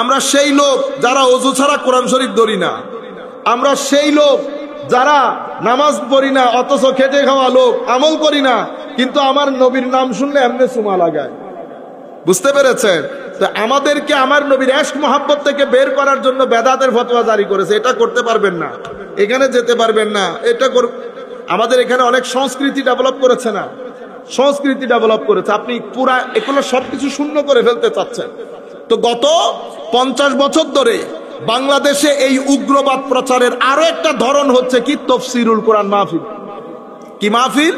আমরা সেই লোক যারা ওযু ছাড়া কোরআন শরীফ ধরি না, আমরা সেই লোক যারা নামাজ পড়ি না অথচ খেটে খাওয়া লোক, আমল করি না, কিন্তু আমার নবীর নাম শুনলে এমনি চুমা লাগায়। বুঝতে পেরেছেন? তো আমাদেরকে আমার নবীর ইশক মোহাব্বত থেকে বের করার জন্য বেদাতের ফতোয়া জারি করেছে। এটা করতে পারবেন না, এখানে যেতে পারবেন না, এটা আমাদের এখানে অনেক সংস্কৃতি ডেভেলপ করেছে না, সংস্কৃতি ডেভেলপ করেছে। আপনি পুরা এগুলো সবকিছু শূন্য করে ফেলতে চাচ্ছেন। তো গত 50 বছর ধরে বাংলাদেশে এই উগ্রবাদ প্রচারের আরো একটা ধরন হচ্ছে কি, তাফসীরুল কোরআন মাহফিল। কি মাহফিল?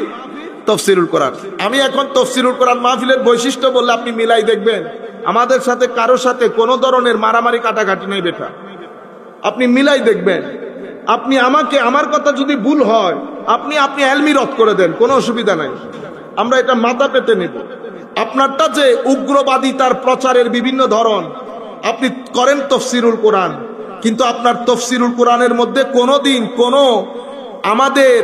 তাফসীরুল কোরআন। আমি এখন তাফসীরুল কোরআন মাহফিলের বৈশিষ্ট্য বললে আপনি মিলাই দেখবেন আমাদের সাথে কারোর সাথে কোনো ধরনের মারামারি কাটাকাটি নেই বেটা। আপনি মিলাই দেখবেন। আপনি আমাকে, আমার কথা যদি ভুল হয় আপনি এলমি রদ করে দেন, কোনো অসুবিধা নাই, আমরা এটা মাথা পেতে নেব। আপনারটা যে উগ্রবাদী তার প্রচারের বিভিন্ন ধরন, আপনি করেন তাফসীরুল কোরআন, কিন্তু আপনার তাফসীরুল কোরআনের মধ্যে কোনোদিন কোনো আমাদের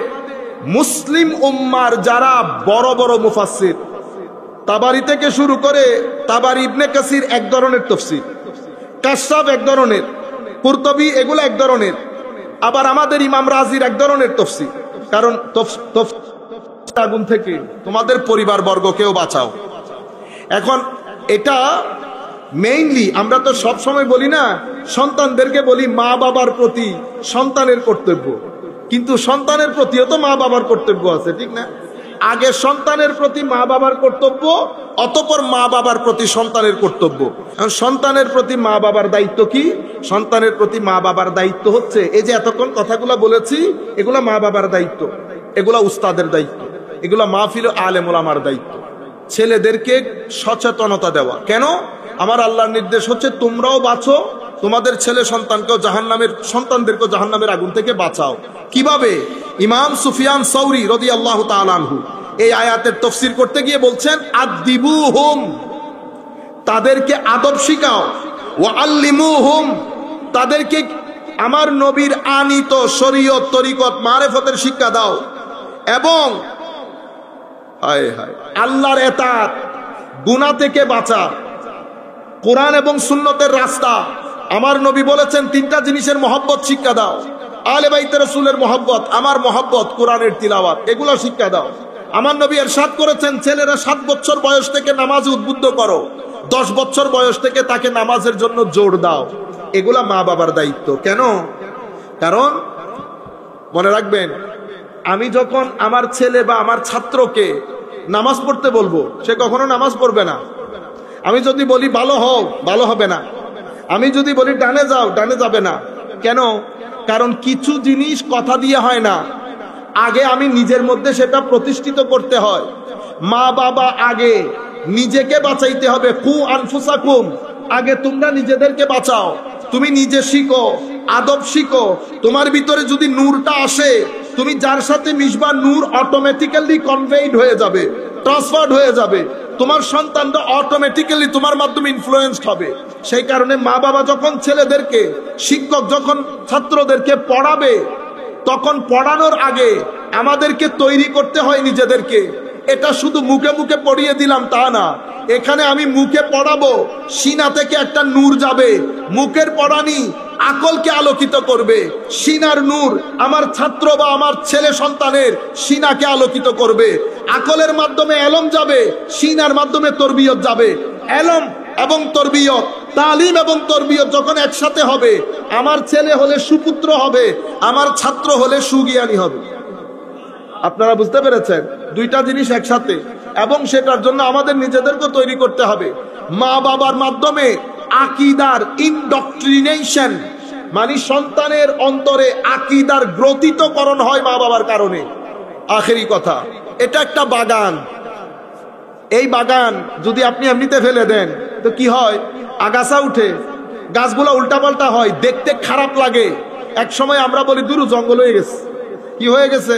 মুসলিম উম্মার যারা বড় বড় মুফাসসির, তাবারি থেকে শুরু করে তাবারি, ইবনে কাসির এক ধরনের তাফসীর, কাশাফ এক ধরনের, কুরতুবী এগুলো এক ধরনের, আবার আমাদের ইমাম রাজির এক ধরনের তাফসীর। কারণ আগুন থেকে তোমাদের পরিবার বর্গকেও বাঁচাও। এখন এটা মেইনলি আমরা তো সব সময় বলি না, সন্তানদেরকে বলি মা বাবার প্রতি সন্তানের কর্তব্য, কিন্তু সন্তানের প্রতিও তো মা বাবার কর্তব্য আছে, ঠিক না? আগে সন্তানের প্রতি মা বাবার কর্তব্য, অতঃপর মা বাবার প্রতি সন্তানের কর্তব্য। সন্তানের প্রতি মা বাবার দায়িত্ব কি? সন্তানের প্রতি মা বাবার দায়িত্ব হচ্ছে এই যে এতক্ষণ কথাগুলো বলেছি, এগুলা মা বাবার দায়িত্ব, এগুলা উস্তাদের দায়িত্ব, এগুলা মাহফিল আলেম ওলামার দায়িত্ব। ছেলেদেরকে সচেতনতা দেওয়া। কেন? আমার আল্লাহর নির্দেশ হচ্ছে তোমরাও বাঁচো, তোমাদের ছেলে সন্তানকেও জাহান্নামের, সন্তানদেরকেও জাহান্নামের আগুন থেকে বাঁচাও। কিভাবে? ইমাম সুফিয়ান সৌরি রাদিয়াল্লাহু তাআলা আনহু এই আয়াতের তাফসীর করতে গিয়ে বলছেন, আদিবুহুম, তাদেরকে আদব শিখাও, ওয়া আল্লিমুহুম, তাদেরকে আমার নবীর আনিত শরীয়ত তরিকত মারেফতের শিক্ষা দাও, এবং আল্লাহর এতাত, গুনাহ থেকে বাঁচা, কোরআন এবং সুন্নতের রাস্তা। আমার নবী বলেছেন 3টা জিনিসের মহব্বত শিক্ষা দাও, আলে বাইতে রাসূলের মহব্বত, আমার মহব্বত, কোরআনের তিলাওয়াত, এগুলো শিক্ষা দাও। আমার নবী ইরশাদ করেছেন, ছেলেরা 7 বছর বয়স থেকে নামাজে উদ্বুদ্ধ করো, 10 বছর বয়স থেকে তাকে নামাজের জন্য জোর দাও। এগুলা মা বাবার দায়িত্ব। কেন? কারণ মনে রাখবেন, আমি যখন আমার ছেলে বা আমার ছাত্রকে নামাজ পড়তে বলবো, সে কখনো নামাজ পড়বে না। আমি যদি বলি ভালো হও, ভালো হবে না। আমি যদি বলি ডানে যাও, ডানে যাবে না। কেন? কারণ কিছু জিনিস কথা দিয়ে হয় না, আগে আমি নিজের মধ্যে সেটা প্রতিষ্ঠিত করতে হয়। মা বাবা আগে নিজেকে বাঁচাইতে হবে। কু আনফুসাকুম, আগে তোমরা নিজেদেরকে বাঁচাও, তুমি নিজে শিখো, আদব শিখো। তোমার ভিতরে যদি নূরটা আসে, তুমি যার সাথে মিশবা নূর অটোমেটিক্যালি কনভেইড হয়ে যাবে, ট্রান্সফার্ড হয়ে যাবে। তোমার সন্তানটা অটোমেটিক্যালি তোমার মাধ্যমে ইনফ্লুয়েন্সড হবে। সেই কারণে মা বাবা যখন ছেলেদেরকে, শিক্ষক যখন ছাত্রদেরকে পড়াবে, তখন পড়ানোর আগে আমাদেরকে তৈরি করতে হয় নিজেদেরকে। এটা শুধু মুখে মুখে পড়িয়ে দিলাম তা না, এখানে আমি মুখে পড়াবো, সিনা থেকে একটা নূর যাবে, মুখের পড়ানি আকলকে আলোকিত করবে। সিনার নূর আমার ছাত্র বা আমার ছেলে সন্তানের সিনাকে আলোকিত করবে। আকলের মাধ্যমে এলম যাবে, সিনার মাধ্যমে তরবিয়ত যাবে। এলম এবং তরবিয়ত, তালিম এবং তরবিয়ত যখন একসাথে হবে, আমার ছেলে হলে সুপুত্র হবে, আমার ছাত্র হলে সুজ্ঞানী হবে। আপনারা বুঝতে পেরেছেন? 2টা জিনিস একসাথে, এবং সেটার জন্য আমাদের নিজেদেরকে তৈরি করতে হবে। মা বাবার মাধ্যমে আকীদার ইনডক্ট্রিনেশন, মানে সন্তানের অন্তরে আকীদার গ্রথিতকরণ হয় মা বাবার কারণে। আখেরি কথা, এটা একটা বাগান। এই বাগান যদি আপনি এমনিতে ফেলে দেন তো কি হয়? আগাছা উঠে, গাছগুলো উল্টাপাল্টা হয়, দেখতে খারাপ লাগে। এক সময় আমরা বলি দূর জঙ্গল হয়ে গেছে। কি হয়ে গেছে?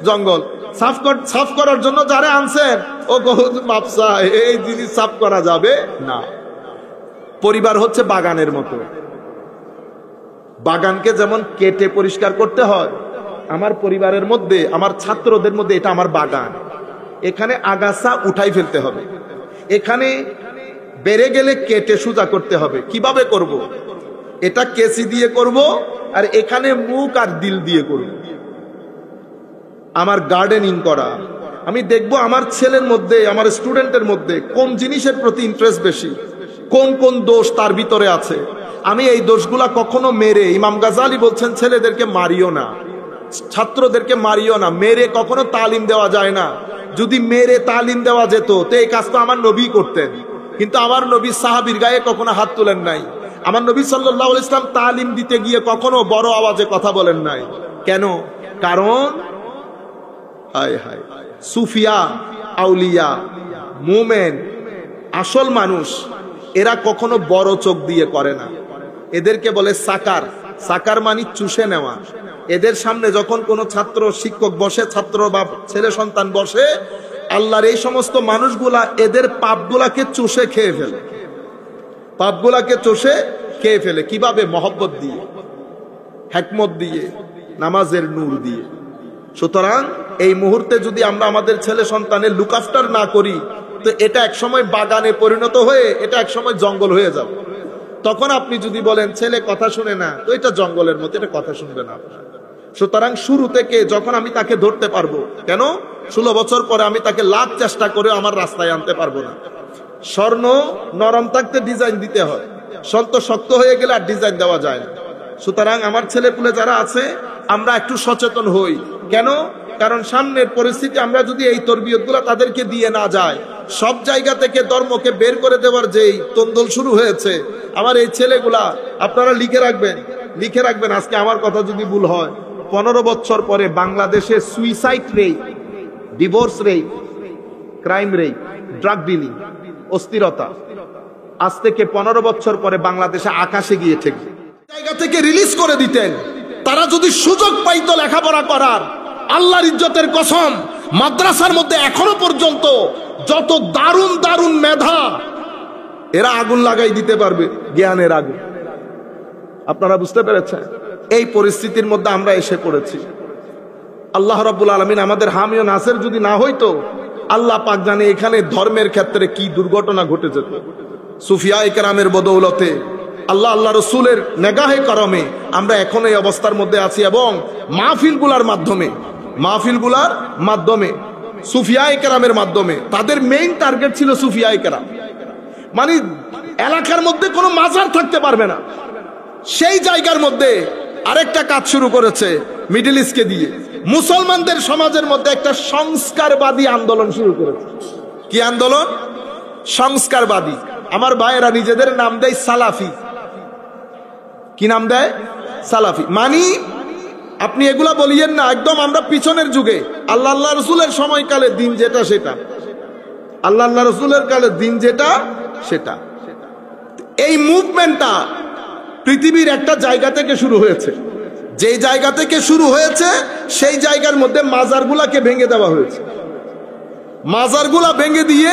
জঙ্গল। সাফ করার জন্য যারা আনছেন, ও মাপসা, এই জিনিস সাফ করা যাবে না। পরিবার হচ্ছে বাগানের মতো। বাগানকে যেমন কেটে পরিষ্কার করতে হয়, আমার পরিবারের মধ্যে, আমার ছাত্রদের মধ্যে এটা আমার বাগান। এখানে আগাছা উঠাই ফেলতে হবে। এখানে বেড়ে গেলে কেটে সোজা করতে হবে। কিভাবে করব? এটা কেসি দিয়ে করব, আর এখানে মুখ আর দিল দিয়ে করব। আমার গার্ডেনিং করা, আমি দেখব আমার ছেলের মধ্যে, আমার স্টুডেন্টের মধ্যে কোন জিনিসের প্রতি ইন্টারেস্ট বেশি, কোন কোন দোষ তার ভিতরে আছে। আমি এই দোষগুলা কখনো মেরে, ইমাম গাজালি বলছেন ছেলেদেরকে মারিও না, ছাত্রদেরকে মারিও না, মেরে কখনো তালিম দেওয়া যায় না। যদি মেরে তালিম দেওয়া যেত তো এই কাজ তো আমার নবী করতেন, কিন্তু আমার নবী সাহাবীর গায়ে কখনো হাত তুলেন নাই। আমার নবী সাল্লাল্লাহু আলাইহি ওয়াসাল্লাম তালিম দিতে গিয়ে কখনো বড় আওয়াজে কথা বলেন নাই। কেন? কারণ হায় হায়, সুফিয়া, আউলিয়া, মুমেন, আসল মানুষ, এরা কখনো বড় চোখ দিয়ে করে না। এদেরকে বলে সাকার। সাকার মানে চুষে নেওয়া। এদের সামনে যখন কোনো ছাত্র, শিক্ষক বসে, ছাত্র বা ছেলে সন্তান বসে, আল্লাহর এই সমস্ত মানুষগুলা এদের পাপগুলাকে চুষে খেয়ে ফেলে, পাপগুলাকে চুষে খেয়ে ফেলে। কিভাবে? মহব্বত দিয়ে, হিকমত দিয়ে, নামাজের নূর দিয়ে। সুতরাং এই মুহূর্তে যদি আমরা আমাদের ছেলে সন্তানের লুক আফটার না করি, তো এটা একসময় বাগানে পরিণত হয়ে এটা একসময় জঙ্গল হয়ে যাবে। তখন আপনি যদি বলেন ছেলে কথা শুনে না, তো এটা জঙ্গলের মতো, এটা কথা শুনবে না আপনার। সুতরাং শুরু থেকে যখন আমি তাকে ধরতে পারবো, কেন 16 বছর পরে আমি তাকে লাখ চেষ্টা করে আমার রাস্তায় আনতে পারবো না। স্বর্ণ নরম থাকতে ডিজাইন দিতে হয়, শক্ত হয়ে গেলে আর ডিজাইন দেওয়া যায় না। সুতরাং আমার ছেলেপুলে যারা আছে, আমরা একটু সচেতন হই। কেন? কারণ সামনের পরিস্থিতি আমরা যদি এই তরবিয়তগুলো তাদেরকে দিয়ে না যায়, সব জায়গা থেকে ধর্মকে বের করে দেওয়ার যেই তন্দল শুরু হয়েছে, আমার এই ছেলেগুলা, আপনারা লিখে রাখবেন আজকে আমার কথা যদি ভুল হয়, 15 বছর পরে বাংলাদেশে suicide rate, divorce rate, crime rate, drug dealing, অস্থিরতা আজ থেকে 15 বছর পরে বাংলাদেশে আকাশে গিয়ে ঠেকবে। জায়গা থেকে রিলিজ করে দিতেন, তারা যদি সুযোগ পাইতো লেখাপড়া করার, আল্লাহর ইজ্জতের কসম, মাদ্রাসার মধ্যে এখনো পর্যন্ত যত দারুণ দারুণ মেধা, এরা আগুন লাগাই দিতে পারবে, জ্ঞানের আগুন। আপনারা বুঝতে পেরেছেন? এই পরিস্থিতির মধ্যে আমরা এসে পড়েছি। আল্লাহ রাব্বুল আলামিন আমাদের হামি ও নাসির যদি না হইতো, আল্লাহ পাক জানে এখানে ধর্মের ক্ষেত্রে কি দুর্ঘটনা ঘটে যেত। সুফিয়ায়ে কেরামের বদৌলতে, আল্লাহ রসুলের নেগাহে করমে আমরা এখন এই অবস্থার মধ্যে আছি। এবং মাহফিলগুলার মাধ্যমে সুফিয়ায়ে কেরামের মাধ্যমে, তাদের মেইন টার্গেট ছিল সুফিয়ায়ে কেরাম। মানে এলাকার মধ্যে কোনো মাজার থাকতে পারবে না, সেই জায়গার মধ্যে আরেকটা কাজ শুরু করেছে মিডল ইস্টকে দিয়ে। মুসলমানদের সমাজের মধ্যে একটা সংস্কারবাদী আন্দোলন শুরু করেছে। কি আন্দোলন? সংস্কারবাদী। আমার ভাইয়েরা নিজেদের নাম দেয় সালাফি। কি নাম দেয়? সালাফি। মানি আপনি এগুলা বলিয়েন না, একদম আমরা পিছনের যুগে আল্লাহ রসুলের সময়কালে দিন যেটা সেটা, আল্লাহ রসুলের কালে দিন যেটা সেটা। এই মুভমেন্টটা পৃথিবীর একটা জায়গা থেকে শুরু হয়েছে। যেই জায়গা থেকে শুরু হয়েছে সেই জায়গার মধ্যে মাজারগুলাকে ভেঙে দেওয়া হয়েছে। মাজারগুলা ভেঙে দিয়ে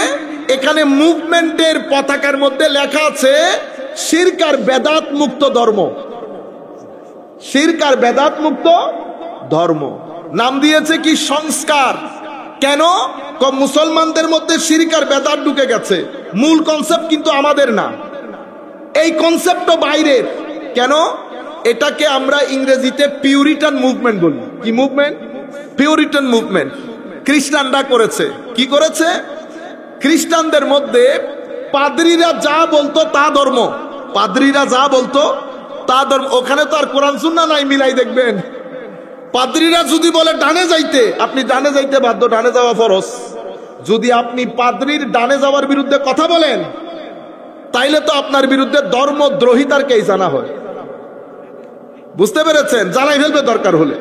এখানে মুভমেন্টের পতাকার মধ্যে লেখা আছে শিরক আর বেদাত মুক্ত ধর্ম। শিরক আর বেদাত মুক্ত ধর্ম নাম দিয়েছে কি? সংস্কার। কেন? মুসলমানদের মধ্যে শিরক আর বেদাত ঢুকে গেছে, মূল কনসেপ্ট কিন্তু আমাদের না, এই কনসেপ্টও বাইরের। কেন? এটাকে আমরা ইংরেজিতে পিউরিটান মুভমেন্ট বলি। কি মুভমেন্ট? Puritan movement. খ্রিস্টানরা করেছে। কি করেছে? খ্রিস্টানদের মধ্যে পাদ্রীরা যা বলতো তা ধর্ম, পাদ্রীরা যা বলতো তা ধর্ম। ওখানে তো আর কোরআন সুন্নাহ নাই, মিলাই দেখবেন। পাদ্রীরা যদি বলে ডানে যাইতে, আপনি ডানে যাইতে বাধ্য, ডানে যাওয়া ফরজ। যদি আপনি পাদ্রীর ডানে যাওয়ার বিরুদ্ধে কথা বলেন, তাইলে তো আপনার বিরুদ্ধে ধর্মদ্রোহিতার কেস জানা হয়। বুঝতে পেরেছেন? জানাই ফেলবে দরকার হলে।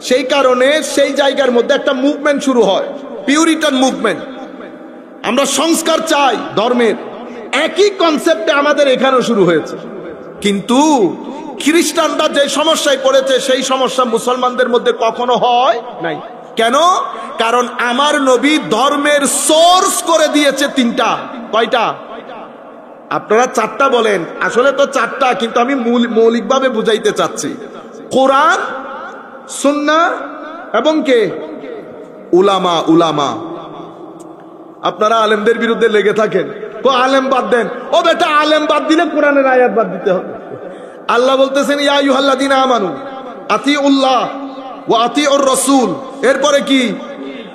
সেই কারণে সেই জায়গার মধ্যে একটা মুভমেন্ট শুরু হয়, পিউরিটান মুভমেন্ট। আমরা সংস্কার চাই ধর্মের। একই কনসেপ্টে আমাদের এখানেও শুরু হয়েছে, কিন্তু খ্রিস্টানরা যে সমস্যায় পড়েছে সেই সমস্যা মুসলমানদের মধ্যে কখনো হয় নাই। কেন? কারণ আমার নবী ধর্মের সোর্স করে দিয়েছে তিনটা। কয়টা? আপনারা চারটা বলেন, আসলে তো চারটা, কিন্তু আমি মৌলিকভাবে বুঝাইতে চাচ্ছি। কোরআন, সুন্নাহ এবং কে? উলামা। আপনারা আলেমদের বিরুদ্ধে লেগে থাকেন, আলেম বাদ দেন। ও বেটা, আলেম বাদ দিলে কোরআনের আয়াত বাদ দিতে হবে। আল্লাহ বলতেছেন ইয়া আইয়ুহাল্লাযীনা আমানু আতিউল্লাহ ওয়া আতিউর রাসূল, এরপরে কি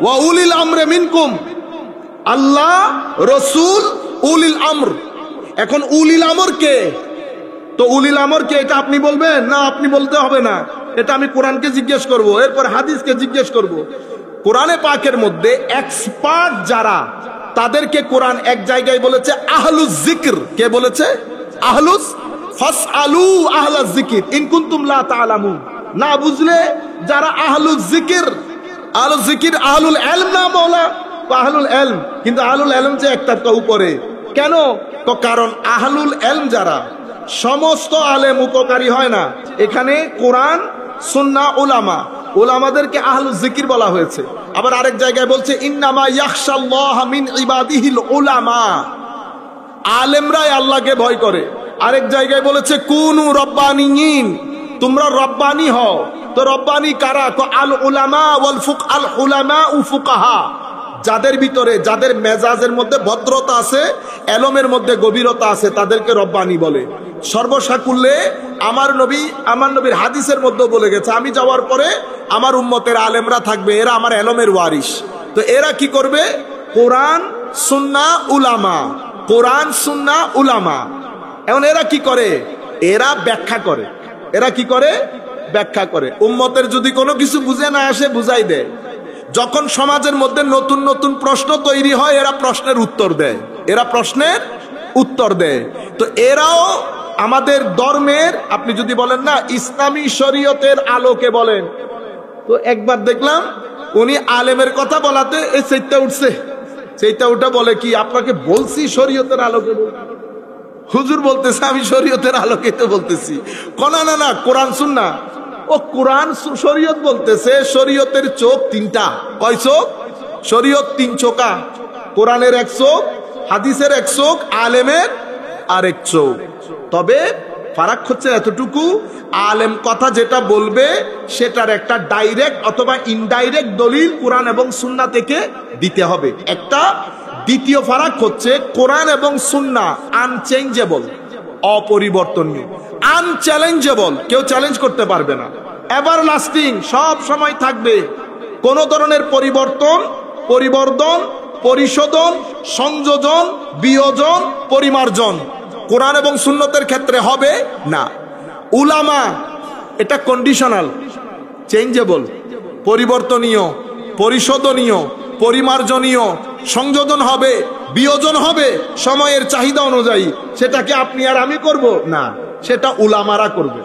ওয়া উলিল আমরি মিনকুম। আল্লাহ, রসুল, উলিল আমর। এখন উলিল আমর কে? তো উলিল আমর কে এটা আপনি বলবেন না? আপনি বলতে হবে না, এটা আমি কোরআনকে জিজ্ঞেস করব, এরপর হাদিসকে জিজ্ঞেস করব। কোরআনে পাকের মধ্যে এক্সপার্ট যারা, তাদেরকে কোরআন এক জায়গায় বলেছে আহলুজ জিক্র। কে বলেছে? আহলুস। ফাসআলু আহলাজ জিক্র ইন কুনতুম লা তা'লামুন। না বুঝলে যারা আহলুজ জিক্র, আহলুজ জিক্র আহলুল ইলম না মওলা, আহলুল ইলম। কিন্তু আহলুল ইলম যে একটা উপরে কেন? তো কারণ আহলুল ইলম যারা, সমস্ত আলেম উপকারী হয় না। এখানে কোরআন, সুন্নাহ, উলামা, উলামাদেরকে আহলুজ জিকির বলা হয়েছে। আবার আরেক জায়গায় বলছে ইন্নামা ইয়াখশাল্লাহ মিন ইবাদিহিল উলামা, আলেমরাই আল্লাহকে ভয় করে। আরেক জায়গায় বলেছে কুনু রব্বানিয়িন, তোমরা রব্বানি হও। তো রব্বানি কারা? তো আল উলামা ওয়াল আল উলামা ও ফুকাহা, যাদের ভিতরে, যাদের মেজাজের মধ্যে ভদ্রতা আছে, এলমের মধ্যে গভীরতা আছে, তাদেরকে রব্বানি বলে। সর্বসাকুল্যে আমার নবীর হাদিসের মধ্যে বলে গেছে, আমি যাওয়ার পরে আমার উম্মতের আলেমরা থাকবে, এরা আমার এলমের ওয়ারিস। তো এরা কি করবে? কোরআন, সুন্নাহ, উলামা, কোরআন, সুন্নাহ, উলামা। এখন এরা কি করে? এরা ব্যাখ্যা করে। এরা কি করে? ব্যাখ্যা করে। উম্মতের যদি কোনো কিছু বুঝে না আসে, বুঝাই দেয়। যখন সমাজের মধ্যে নতুন নতুন প্রশ্ন তৈরি হয়, এরা প্রশ্নের উত্তর দেয়। এরা প্রশ্নের উত্তর দেয়। তো এরাও আমাদের ধর্মের, আপনি যদি বলেন না ইসলামী শরীয়তের আলোকে বলেন, তো একবার দেখলাম উনি আলেমের কথা বলাতে এই সেইটা উঠছে, সেইটা উঠে বলে কি, আপনাকে বলছি শরীয়তের আলোকে। হুজুর বলতেছে আমি শরীয়তের আলোকে তো বলতেছি। না না না, কোরআন সুন্নাহ। ও কোরআন শরীয়ত বলতেছে, শরীয়তের চোখ তিনটা। কয় চোখ? শরীয়ত তিন চোখা। কোরআনের এক চোখ, হাদিসের এক চোখ, আলেমের আরেক চোখ। তবে ফারাক হচ্ছে এতটুকু, আলেম কথা যেটা বলবে সেটার একটা ডাইরেক্ট অথবা ইনডাইরেক্ট দলিল কোরআন এবং সুন্নাহ থেকে দিতে হবে। একটা দ্বিতীয় ফারাক হচ্ছে কোরআন এবং সুন্নাহ আনচেঞ্জেবল, অপরিবর্তনীয়। আনচ্যালেঞ্জেবল, কেউ চ্যালেঞ্জ করতে পারবে না। এভারলাস্টিং, সব সময় থাকবে। কোন ধরনের পরিবর্তন, পরিবর্ধন, পরিশোধন, সংযোজন, বিয়োজন, পরিমার্জন কোরআন এবং সুন্নতের ক্ষেত্রে হবে না। উলামা এটা কন্ডিশনাল, চেঞ্জেবল, পরিবর্তনীয়, পরিশোধনীয়, পরিমার্জনীয়, সংযোজন হবে, বিয়োজন হবে সময়ের চাহিদা অনুযায়ী। সেটাকে আপনি আর আমি করব না, সেটা উলামারা করবে,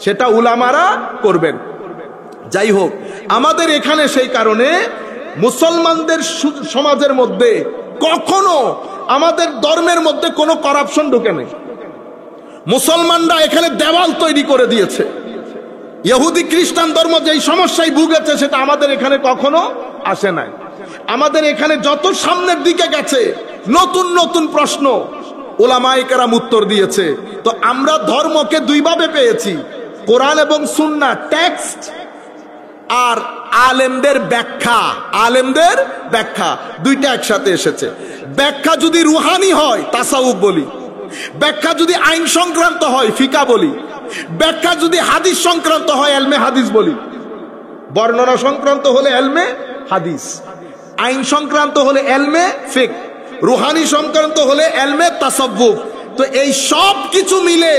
সেটা উলামারা করবেন। যাই হোক, আমাদের এখানে সেই কারণে মুসলমানদের সমাজের মধ্যে কখনো আমাদের ধর্মের মধ্যে কোনো করাপশন ঢুকে নেই। মুসলমানরা এখানে দেওয়াল তৈরি করে দিয়েছে। ইহুদি খ্রিস্টান ধর্ম যেই সমস্যায় ভুগেছে সেটা আমাদের এখানে কখনো আসে নাই। আমাদের এখানে যত সামনের দিকে গেছে নতুন নতুন প্রশ্ন উলামায়ে কেরাম উত্তর দিয়েছে। তো আমরা ধর্মকে দুইভাবে পেয়েছি, কোরআন এবং সুন্নাহ টেক্সট আর আলেমদের ব্যাখ্যা। আলেমদের ব্যাখ্যা দুইটা একসাথে এসেছে। ব্যাখ্যা যদি রুহানি হয় তাসাউফ বলি, ব্যাখ্যা যদি আইন সংক্রান্ত হয় ফিকা বলি, ব্যাখ্যা যদি হাদিস সংক্রান্ত হয় এলমে হাদিস বলি। বর্ণনা সংক্রান্ত হলে এলমে হাদিস, আইন সংক্রান্ত হলে এলমে ফিক, রুহানি সংক্রান্ত হলে এলমে তাসাব্বুফ। তো এই সব কিছু মিলে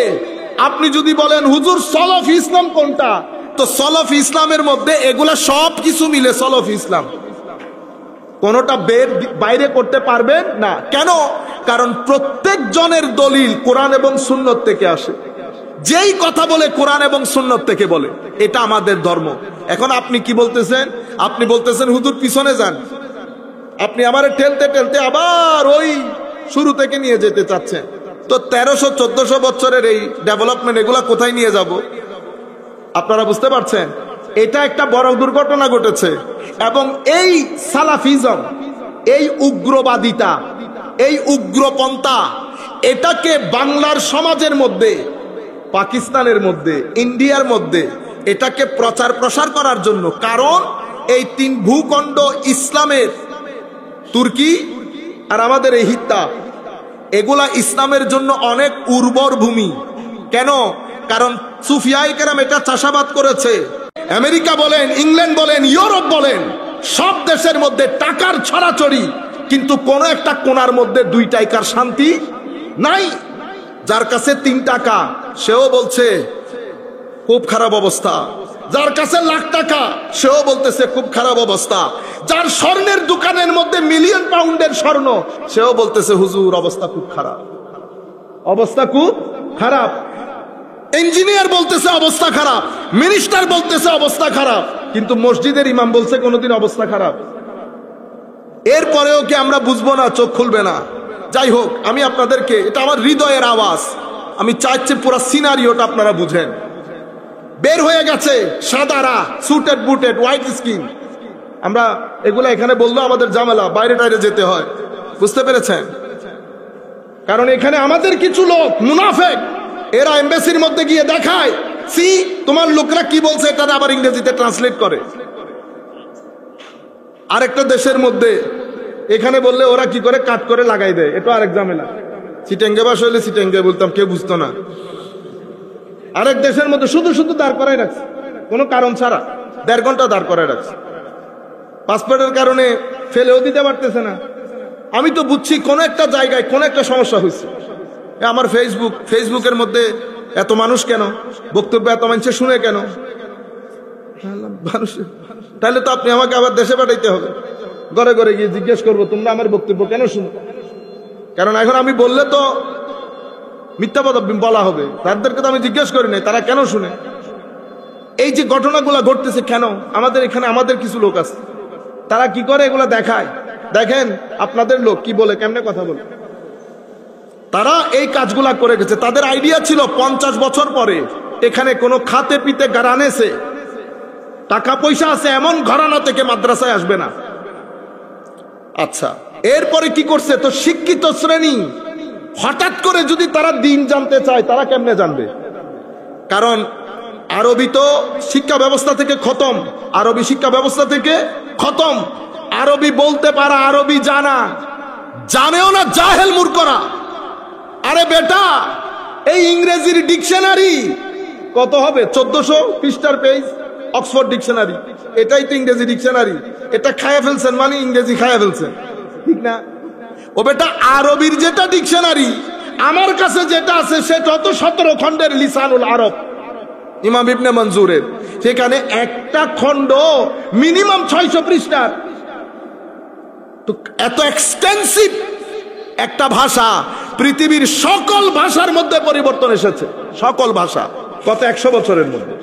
আপনি যদি বলেন হুজুর সলফ ইসলাম কোনটা, তো সলফ ইসলামের মধ্যে এগুলা সব কিছু মিলে সলফ ইসলাম। কোনটা বাইরে করতে পারবেন না। কেন? কারণ প্রত্যেক জনের দলিল কোরআন এবং সুন্নত থেকে আসে। যেই কথা বলে কোরআন এবং সুন্নত থেকে বলে, এটা আমাদের ধর্ম। এখন আপনি কি বলতেছেন? আপনি বলতেছেন হুজুর পিছনে যান, আপনি আমারে ঠেলতে ঠেলতে আবার ওই শুরু থেকে নিয়ে যেতে চাচ্ছেন। তো 1300-1400 বছরের এই ডেভেলপমেন্ট, এগুলা কোথায় নিয়ে যাব? আপনারা বুঝতে পারছেন? এটা একটা বড় দুর্ঘটনা ঘটেছে। এবং এই সালাফিজম, এই উগ্রবাদিতা, এই উগ্রপন্থা, এটাকে বাংলার সমাজের মধ্যে, পাকিস্তানের মধ্যে, ইন্ডিয়ার মধ্যে এটাকে প্রচার প্রসার করার জন্য, কারণ এই তিন ভূখণ্ড ইসলামের, তুর্কি আর আমাদের এই হিত্তা, এগুলা ইসলামের জন্য অনেক উর্বর ভূমি। কেন? কারণ সুফিয়ায়ে কেরাম এটা চাষাবাদ করেছে। আমেরিকা বলেন, ইংল্যান্ড বলেন, ইউরোপ বলেন, সব দেশের মধ্যে টাকার ছড়াছড়ি, কিন্তু কোন একটা কোণার মধ্যে 2 টাকার শান্তি নাই। যার কাছে 3 টাকা সেও বলছে খুব খারাপ অবস্থা, যার কাছে লাখ টাকা সেও বলতেছে খুব খারাপ অবস্থা, যার স্বর্ণের দোকানের মধ্যে মিলিয়ন পাউন্ডের স্বর্ণ সেও বলতেছে হুজুর অবস্থা খুব খারাপ, অবস্থা খুব খারাপ। ইঞ্জিনিয়ার বলতেছে অবস্থা খারাপ, মিনিস্টার বলতেছে অবস্থা খারাপ, কিন্তু মসজিদের ইমাম বলছে কোনোদিন অবস্থা খারাপ। এরপরেও কি আমরা বুঝবো না, চোখ খুলবে না? যাই হোক, আমি আপনাদেরকে, এটা আমার হৃদয়ের আওয়াজ, আমি চাইছি পুরো সিনারিওটা আপনারা বুঝেন। বের হয়ে গেছে সাদারা, সুটেড বুটেড, হোয়াইট স্কিন। আমরা এগুলা এখানে বললেও আমাদের ঝামেলা, বাইরে টাইরে যেতে হয়, বুঝতে পেরেছেন? কারণ এখানে আমাদের কিছু লোক মুনাফেক, এরা এমবাসির মধ্যে গিয়ে দেখায়, সি তোমার লোকরা কি বলছে, এটা আবার ইংরেজিতে ট্রান্সলেট করে। আরেকটা দেশের মধ্যে এখানে বললে ওরা কি করে কাট করে লাগাই দেয়, এটা আরেক ঝামেলা। সিটেঙ্গে ভাষা হইলে সিটেঙ্গে বলতাম, কেউ বুঝতো না। আরেক দেশের মধ্যে শুধু শুধু দাঁড় করাই রাখছে, কোনো কারণ ছাড়া 1.5 ঘন্টা দাঁড় করাই রাখছে, পাসপোর্টের কারণে ফেলেও দিতে পারতেছে না। আমি তো বুঝছি কোন একটা জায়গায় কোন একটা সমস্যা হয়েছে। আমার ফেসবুকের মধ্যে এত মানুষ কেন, বক্তব্য এত মানুষে শুনে কেন? তাহলে তো আপনি আমাকে আবার দেশে পাঠাইতে হবে, ঘরে ঘরে গিয়ে জিজ্ঞেস করবো তোমরা আমার বক্তব্য কেন শুনো। কারণ এখন আমি বললে তো মিথ্যা বলা হবে, তাদেরকে তো আমি জিজ্ঞেস করি নাই তারা কেন শুনে। এই যে ঘটনাগুলো ঘটতেছে কেন, আমাদের এখানে আমাদের কিছু লোক আছে, তারা কি করে এগুলা দেখায়। দেখেন আপনাদের লোক কি বলে, কেমনে কথা বলে। তারা এই কাজগুলা করে গেছে, তাদের আইডিয়া ছিল 50 বছর পরে এখানে কোনো খাতে পিতে গারানেছে টাকা পয়সা আছে এমন ঘরানা থেকে মাদ্রাসায় আসবে না। আচ্ছা, এরপরে কি করছে? তো শিক্ষিত শ্রেণী হঠাৎ করে যদি তারা দিন জানতে চায়, তারা কেমনে জানবে? কারণ আরবি তো শিক্ষা ব্যবস্থা থেকে খতম, আরবি শিক্ষা ব্যবস্থা থেকে খতম। আরবি বলতে পারা, আরবি জানা, জানেও না জাহেল মূর্খরা। আরে বেটা, এই ইংরেজির ডিকশনারি কত হবে? 1400 পৃষ্ঠার পেজ, অক্সফোর্ড ডিকশনারি, এটাই তো ইংরেজি ডিকশনারি। এটা খায়া ফেলছেন মানে ইংরেজি খায়া ফেলছেন, ঠিক না? ও বেটা, আরবির যেটা ডিকশনারি আমার কাছে যেটা আছে সেটা তো 17 খণ্ডের লিসানুল আরব ইমাম ইবনে মনজুরের, সেখানে একটা খণ্ড মিনিমাম 600 পৃষ্ঠার। তো এত এক্সটেন্সিভ একটা ভাষা, পৃথিবীর সকল ভাষার মধ্যে পরিবর্তন এসেছে, সকল ভাষা গত 100 বছরের মধ্যে।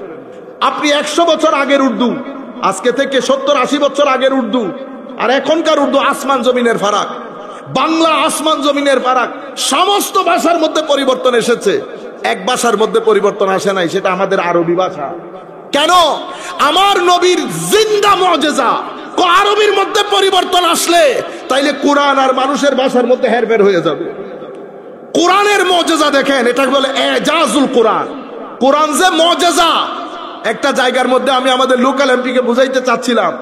আপনি 100 বছর আগের উর্দু, আজকে থেকে 70-80 বছর আগের উর্দু আর এখনকার উর্দু আসমান জমিনের ফারাক, বাংলা আসমান জমিনের ফারাক। সমস্ত ভাষার মধ্যে পরিবর্তন এসেছে, এক ভাষার মধ্যে পরিবর্তন আসে নাই, সেটা আমাদের আরবি ভাষা। কেন? আমার নবীর জিন্দা মুজিজা। আরবির মধ্যে পরিবর্তন আসলে তাইলে কোরআন আর মানুষের ভাষার মধ্যে হেরফের হয়ে যাবে। কোরআনের মুজিজা দেখেন, এটাকে বলে এজাজুল কোরআন। কোরআন যে মুজিজা, একটা জায়গার মধ্যে আমি আমাদের লোকাল এমপিকে বুঝাইতে চাচ্ছিলাম,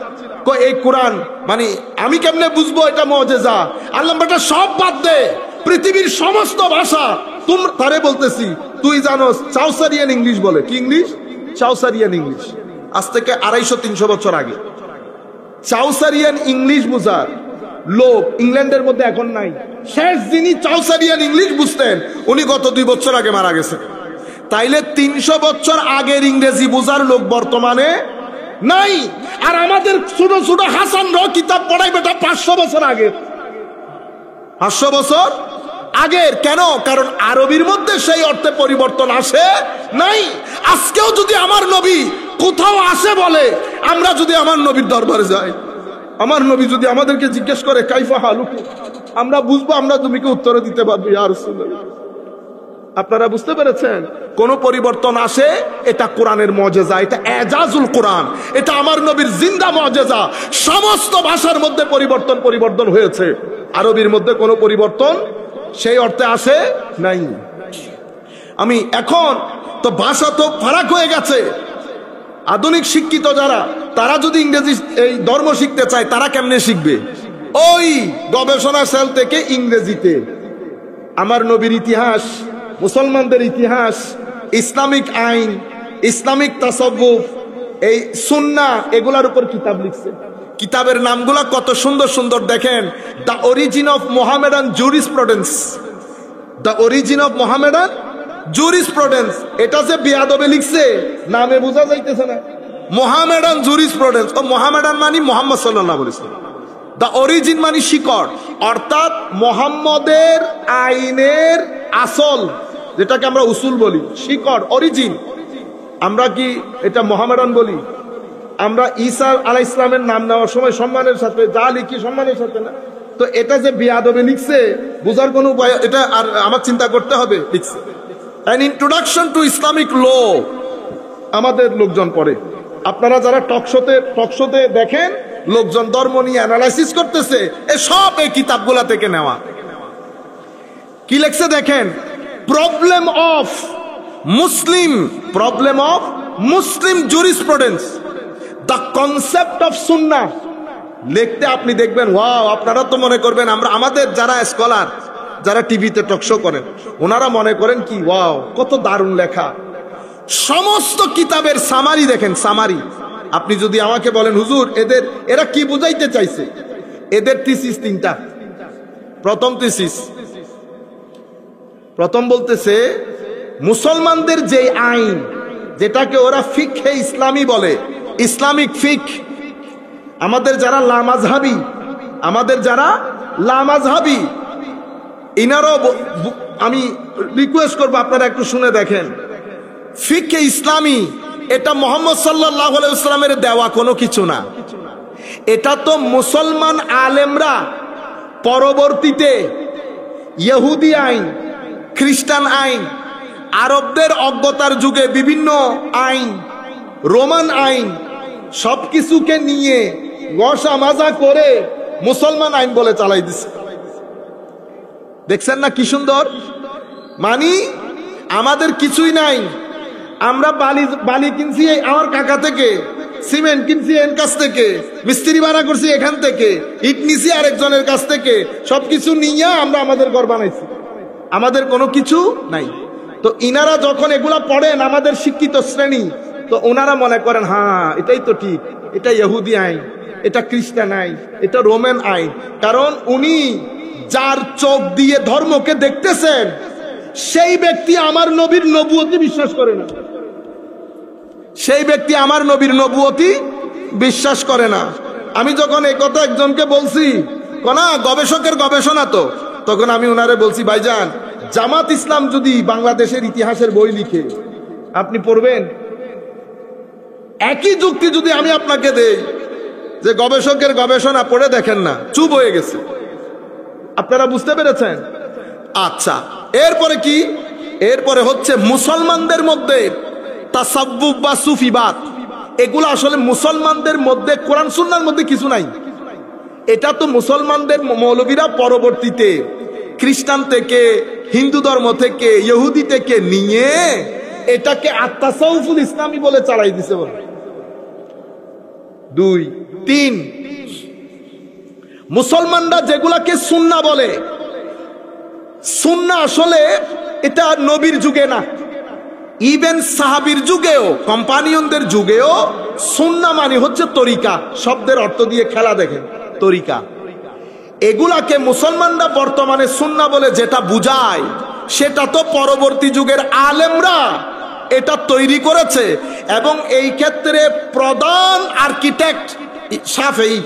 এই কোরআন মানে আমি কেমনে বুঝবো এটা মুজিজা? আল্লাহ বেটা সব বাদ দে, পৃথিবীর সমস্ত ভাষা তোমরা তারে বলতেছি, তুই জানো চাউসারিয়ান ইংলিশ বলে, কি ইংলিশ? চাউসারিয়ান ইংলিশ। আজ থেকে 250-300 বছর আগে চাউসারিয়ান ইংলিশ বুঝার লোক ইংল্যান্ডের মধ্যে এখন নাই। শেষ যিনি চাউসারিয়ান ইংলিশ বুঝতেন উনি গত 2 বছর আগে মারা গেছেন। তাইলে 300 বছর আগের ইংরেজি বুঝার লোক বর্তমানে নাই। আর আমাদের ছোট ছোট হাসান র কিতাব পড়াই বেটা 500 বছর আগে, 500 বছর আগের। কেন? কারণ আরবির মধ্যে সেই অর্থে পরিবর্তন আসে নাই। আজকেও যদি আমার নবী কোথাও আসে বলে, আমরা যদি আমার নবীর দরবারে যাই, আমার নবী যদি আমাদেরকে জিজ্ঞেস করে কাইফা হালুকু, আমরা বুঝবো, আমরা তুমিকে উত্তর দিতে পারবো ইয়া রাসূলুল্লাহ। আপনারা বুঝতে পেরেছেন? কোন পরিবর্তন আসে, এটা কোরআনের মুজিজা, এটা এজাজুল কোরআন, এটা আমার নবীর জিন্দা মুজিজা। সমস্ত ভাষার মধ্যে পরিবর্তন হয়েছে, আরবির মধ্যে কোনো পরিবর্তন সেই অর্থে আসে নাই। আমি এখন তো ভাষা তো ফারাক হয়ে গেছে। আধুনিক শিক্ষিত যারা, তারা যদি ইংরেজি এই ধর্ম শিখতে চায়, তারা কেমনে শিখবে? ওই গবেষণা সেল থেকে ইংরেজিতে আমার নবীর ইতিহাস, মুসলমানদের ইতিহাস, ইসলামিক আইন, ইসলামিক তাসাব্বুফ, এই সুন্নাহ, এগুলার উপর কিতাব লিখছে। কিতাবের নামগুলা কত সুন্দর সুন্দর দেখেন। The origin of Mohammedan jurisprudence, the origin of Mohammedan jurisprudence. এটা যে বিয়াদবে লিখছে, নামে বোঝা যাইতেছে না। মোহামেডান জুরিসপ্রুডেন্স, ও মোহামেডান মানে মোহাম্মদ সাল্লাল্লাহু আলাইহি ওয়াসাল্লাম। দ্য অরিজিন মানে শিকড়, অর্থাৎ মোহাম্মদের আইনের আসল, যেটাকে আমরা উসুল বলি, শিকড়, অরিজিন। আমরা কি এটা মোহামেডান বলি? আমরা ঈসা আলাইহিস সালামের নাম নেওয়ার সময় সম্মানের সাথে যা লিখি, সম্মানের সাথে না। তো এটা যে বিয়াদবে লিখছে, বোঝার কোনো উপায়, এটা আর আমার চিন্তা করতে হবে, লিখছে an introduction to Islamic law. আমাদের লোকজন পড়ে, আপনারা যারা টকশোতে দেখেন, লোকজন ধর্ম নিয়ে অ্যানালাইসিস করতেছে, সব এই কিতাবগুলা থেকে নেওয়া। কি লেখছে দেখেন, problem of Muslim jurisprudence, the concept of সুন্নাহ। লিখতে আপনি দেখবেন, ওয়াও, আপনারা তো মনে করবেন, আমাদের যারা স্কলার, যারা টিভিতে টকশো করেন, ওনারা মনে করেন কি, ওয়াও, কত দারুণ লেখা। সমস্ত কিতাবের সামারি দেখেন, সামারি। আপনি যদি আমাকে বলেন, হুজুর এরা কি বুঝাইতে চাইছে, এদের থিসিস তিনটা। প্রথম বলতেছে, মুসলমানদের যে আইন, যেটাকে ওরা ফিকহে ইসলামী বলে, ইসলামিক ফিক, আমাদের যারা লামাযহাবী, ইনারও, আমি রিকোয়েস্ট করবো আপনারা একটু শুনে দেখেন। ফিকহে ইসলামী এটা মুহাম্মদ সাল্লাল্লাহু আলাইহি ওয়াসাল্লামের দেওয়া কোনো কিছু না। এটা তো মুসলমান আলেমরা পরবর্তীতে ইহুদি আইন, খ্রিস্টান আইন, আরবদের অজ্ঞতার যুগে বিভিন্ন আইন, রোমান আইন, সবকিছুকে নিয়ে গসা মাজা করে মুসলমান আইন বলে চালাই দিছে। দেখছেন না কি সুন্দর? মানি আমাদের কিছুই নাই। আমরা বালি কিনছি আমার কাকা থেকে, সিমেন্ট কিনছি এর কাছ থেকে, মিস্ত্রি ভাড়া করছি এখান থেকে, ইট নিছি আরেকজনের কাছ থেকে, সবকিছু নিয়ে আমরা আমাদের ঘর বানাইছি। আমাদের কোনো কিছু নাই। তো ইনারা যখন এগুলা পড়েন, আমাদের শিক্ষিত শ্রেণী, তো ওনারা মনে করেন, হ্যাঁ এটাই তো ঠিক, এটা ইহুদি আইন, এটা খ্রিস্টান আইন, এটা রোমান আইন। কারণ উনি যার চোখ দিয়ে ধর্মকে দেখতেছেন, সেই ব্যক্তি আমার নবীর নবুয়তি বিশ্বাস করে না। বিশ্বাস করে না। আমি যখন এই কথা একজনকে বলছি, না গবেষকের গবেষণা তো, তখন আমি ওনারে বলছি, ভাইজান, জামাত ইসলাম যদি বাংলাদেশের ইতিহাসের বই লিখে, আপনি পড়বেন? একই যুক্তি যদি আমি আপনাকে দেই যে গবেষকের গবেষণা পড়ে দেখেন না, চুপ হয়ে গেছে। আপনারা বুঝতে পেরেছেন? আচ্ছা, এরপরে কি? এরপরে হচ্ছে মুসলমানদের মধ্যে তাসাব্বুফ বা সুফিবাদ, এগুলো আসলে মুসলমানদের মধ্যে, কোরআন সুন্নাহর মধ্যে কিছু নাই। এটা তো মুসলমানদের মৌলবীরা পরবর্তীতে খ্রিস্টান থেকে, হিন্দু ধর্ম থেকে, ইহুদি থেকে নিয়ে এটাকে আত-তাসাউফুল ইসলামী বলে চালাই দিছে। বলে 2, 3, মুসলমানরা যেগুলাকে সুন্নাহ বলে, সুন্নাহ আসলে এটা নবীর যুগে না, ইভেন সাহাবীর যুগেও, কম্পানিয়নদের যুগেও সুন্নাহ মানে হচ্ছে তরিকা। শব্দের অর্থ দিয়ে খেলা দেখেন, তরিকা। এগুলাকে মুসলমানরা বর্তমানে সুন্নাহ বলে যেটা বুঝায়, সেটা তো পরবর্তী যুগের আলেমরা এটা তৈরি করেছে। এবং এই ক্ষেত্রে প্রধান আর্কিটেক্ট শাফেঈ,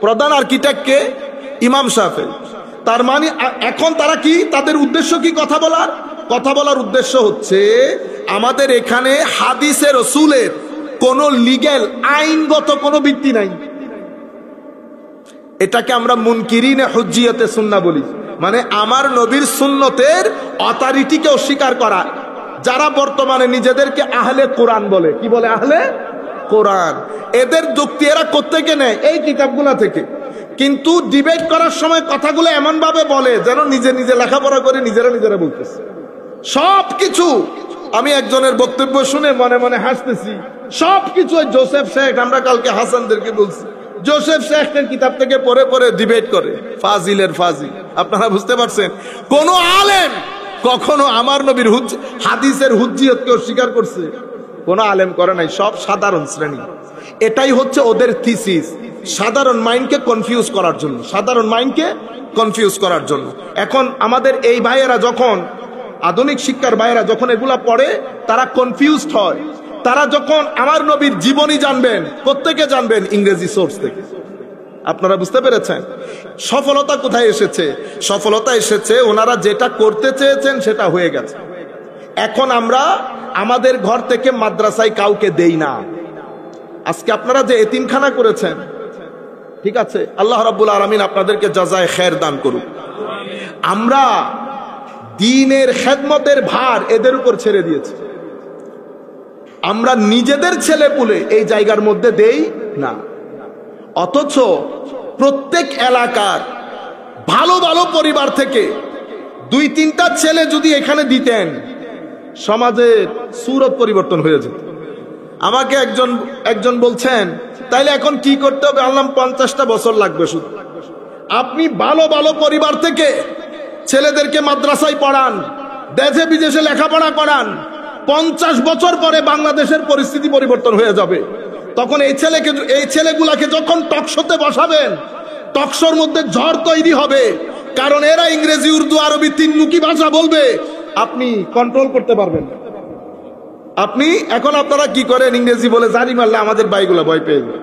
প্রধান আর্কিটেক্টকে ইমাম শাফেঈ। তার মানে এখন তারা কি, তাদের উদ্দেশ্য কি? কথা বলার উদ্দেশ্য হচ্ছে, আমাদের এখানে হাদিসে রাসূলের কোনো লিগ্যাল, আইনগত কোনো ভিত্তি নাই। এটাকে আমরা মুনকিরিনে হুজ্জিয়তে সুন্নাহ বলি। মানে আমার নবীর সুন্নতের অথরিটিকে অস্বীকার করা। যারা বর্তমানে নিজেদেরকে আহলে কোরআন বলে, কি বলে? আহলে কোরআন। এদের যুক্তি এরা কোত্থেকে নেয়? এই কিতাবগুলা থেকে। কিন্তু ডিবেট করার সময় কথাগুলো এমন ভাবে বলে যেন নিজে নিজে লেখাপড়া করে নিজেরা বলতেছে সবকিছু। আমি একজনের বক্তব্য শুনে মনে মনে হাসতেছি। সবকিছু ওই জোসেফ শেখ, আমরা কালকে হাসানদেরকে বলছি, জোসেফ স্যাক্সের কিতাব থেকে পড়ে পড়ে ডিবেট করে, ফাজিলের ফাজিল। আপনারা বুঝতে পারছেন, কোন আলেম কখনো আমার নবীর হাদিসের হুজ্জিয়তকে অস্বীকার করছে? কোন আলেম করে নাই, সব সাধারণ শ্রেণী। এটাই হচ্ছে ওদের থিসিস, সাধারণ মাইন্ডকে কনফিউজ করার জন্য, সাধারণ মাইন্ডকে কনফিউজ করার জন্য। এখন আমাদের এই ভাইয়েরা যখন, আধুনিক শিক্ষার ভাইয়েরা যখন এগুলা পড়ে, তারা কনফিউজড হয়। তারা যখন আমার নবীর জীবনী জানবেন, প্রত্যেকে জানবেন ইংরেজি সোর্স থেকে। আপনারা বুঝতে পেরেছেন সফলতা কোথায় এসেছে? সফলতা এসেছে ওনারা যেটা করতে চেয়েছেন সেটা হয়ে গেছে। এখন আমরা আমাদের ঘর থেকে মাদ্রাসায় কাউকে দেই না। আজকে আপনারা যে এতিমখানা করেছেন, ঠিক আছে, আল্লাহ রাব্বুল আলামিন আপনাদেরকে জাযায়ে খের দান করুক। আমরা দ্বীনের খেদমতের ভার এদের উপর ছেড়ে দিয়েছি। আমরা নিজেদের ছেলেপুলে এই জায়গার মধ্যে দেই না, অথচ প্রত্যেক এলাকার ভালো ভালো পরিবার থেকে 2-3টা ছেলে যদি এখানে দিতেন, সমাজের সুরত পরিবর্তন হয়ে যেত। আমাকে একজন বলছেন, তাইলে এখন কি করতে হবে? আল্লাহ 50টা বছর লাগবে শুধু। আপনি ভালো ভালো পরিবার থেকে ছেলেদেরকে মাদ্রাসায় পড়ান, দেশে বিদেশে লেখাপড়া করান, 50 বছর পরে বাংলাদেশের পরিস্থিতি পরিবর্তন হয়ে যাবে। তখন এই ছেলেগুলাকে যখন টকশোতে বসাবেন, টকশোর মধ্যে ঝড় তৈরি হবে, কারণ এরা ইংরেজি, উর্দু, আরবি 3মুখী ভাষা বলবে, আপনি কন্ট্রোল করতে পারবেন না। এখন আপনারা কি করেন? ইংরেজি বলে জারি মারলে আমাদের ভাইগুলা ভয় পেয়ে যায়।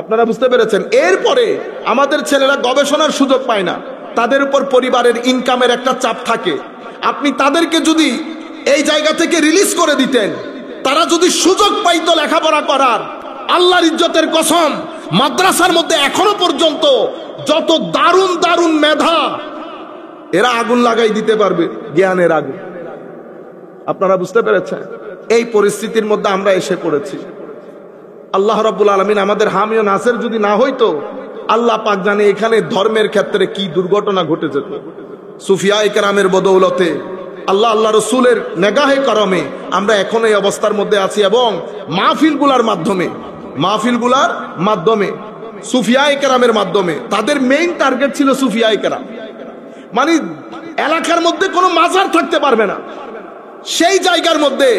আপনারা বুঝতে পেরেছেন? এরপরে আমাদের ছেলেরা গবেষণার সুযোগ পায় না, তাদের উপর পরিবারের ইনকামের একটা চাপ থাকে। আপনি তাদেরকে যদি এই জায়গা থেকে রিলিজ করে দিতেন, তারা যদি সুযোগ পাইতো লেখাপড়া করার, আল্লাহর ইজ্জতের কসম, মাদ্রাসার মধ্যে এখনো পর্যন্ত যত দারুণ দারুণ মেধা, এরা আগুন লাগাই দিতে পারবে, জ্ঞানের আগুন। আপনারা বুঝতে পেরেছেন? এই পরিস্থিতির মধ্যে আমরা এসে পড়েছি। আল্লাহ রাব্বুল আলামিন আমাদের হামি ও নাসির যদি না হইতো, আল্লাহ পাক জানে এখানে ধর্মের ক্ষেত্রে কি দুর্ঘটনা ঘটে যেত। সুফিয়ায়ে কেরামের বদৌলতে, আল্লাহ রসুলের নেগাহে করমে আমরা এখন এই অবস্থার মধ্যে আছি। এবং মাহফিলগুলার মাধ্যমে সুফিয়ায়ে কেরামের মাধ্যমে, তাদের মেইন টার্গেট ছিল সুফিয়ায়ে কেরাম। মানে এলাকার মধ্যে কোনো মাজার থাকতে পারবে না, সেই জায়গার মধ্যে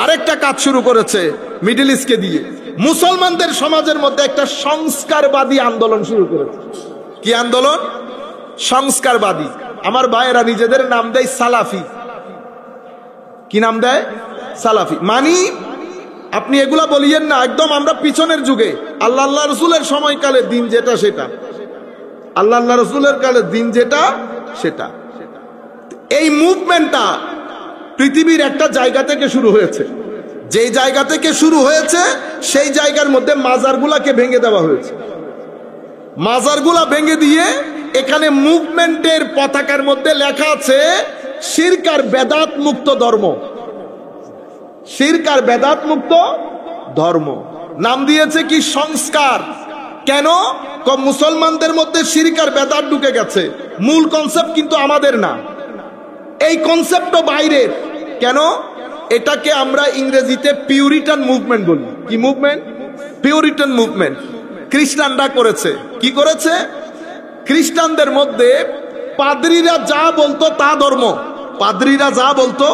আরেকটা কাজ শুরু করেছে মিডল ইস্টকে দিয়ে। মুসলমানদের সমাজের মধ্যে একটা সংস্কারবাদী আন্দোলন শুরু করেছে। কি আন্দোলন? সংস্কারবাদী। আমার ভাইয়েরা নিজেদের নাম দেয় সালাফি। কি নাম দেয়? সালাফি। মানি আপনি এগুলা বলিয়েন না, একদম আমরা পিছনের যুগে আল্লাহ রসুলের সময়কালে দিন যেটা সেটা, আল্লাহ রসুলের কালে দিন যেটা সেটা। এই মুভমেন্টটা পৃথিবীর একটা জায়গা থেকে শুরু হয়েছে। যেই জায়গা থেকে শুরু হয়েছে সেই জায়গার মধ্যে মাজারগুলাকে ভেঙে দেওয়া হয়েছে। মাজারগুলা ভেঙে দিয়ে এখানে মুভমেন্টের পতাকার মধ্যে লেখা আছে শিরক আর বেদাত মুক্ত ধর্ম। শিরক আর বেদাত মুক্ত ধর্ম নাম দিয়েছে কি? সংস্কার। কেন? মুসলমানদের মধ্যে শিরক আর বেদাত ঢুকে গেছে, মূল কনসেপ্ট কিন্তু আমাদের না, এই কনসেপ্টও বাইরের। কেন? এটাকে আমরা ইংরেজিতে পিউরিটান মুভমেন্ট বলি। কি মুভমেন্ট? Puritan movement. খ্রিস্টানরা করেছে। কি করেছে? খ্রিস্টানদের মধ্যে পাদ্রীরা যা বলতো তা ধর্ম, পাদ্রীরা যা বলতো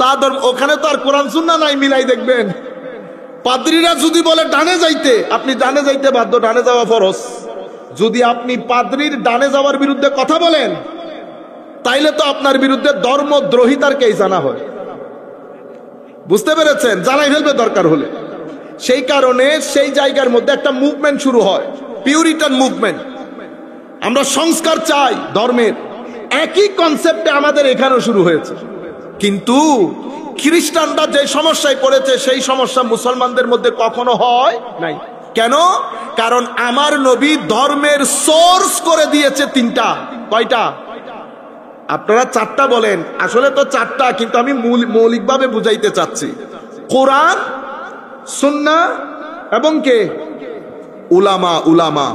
তা ধর্ম। ওখানে তো আর কোরআন সুন্নাহ নাই, মিলাই দেখবেন। পাদ্রীরা যদি বলে ডানে যাইতে, আপনি ডানে যাইতে বাধ্য, ডানে যাওয়া ফরজ। যদি আপনি পাদ্রীর ডানে যাওয়ার বিরুদ্ধে কথা বলেন, তাইলে তো আপনার বিরুদ্ধে ধর্মদ্রোহিতার কেস আনা হয়। বুঝতে পেরেছেন? জানাই ফেলবে দরকার হলে। সেই কারণে সেই জায়গার মধ্যে একটা মুভমেন্ট শুরু হয়, পিউরিটান মুভমেন্ট। আমরা সংস্কার চাই ধর্মের। একই কনসেপ্টে আমাদের এখানেও শুরু হয়েছে। কিন্তু খ্রিস্টানরা যে সমস্যায় পড়েছে সেই সমস্যা মুসলমানদের মধ্যে কখনো হয় নাই। কেন? কারণ আমার নবী ধর্মের সোর্স করে দিয়েছে 3টা। কয়টা? আপনারা 4টা বলেন, আসলে তো 4টা, কিন্তু আমি মৌলিকভাবে বুঝাইতে চাচ্ছি। কোরআন, সুন্নাহ এবং কে? উলামা। উলামা।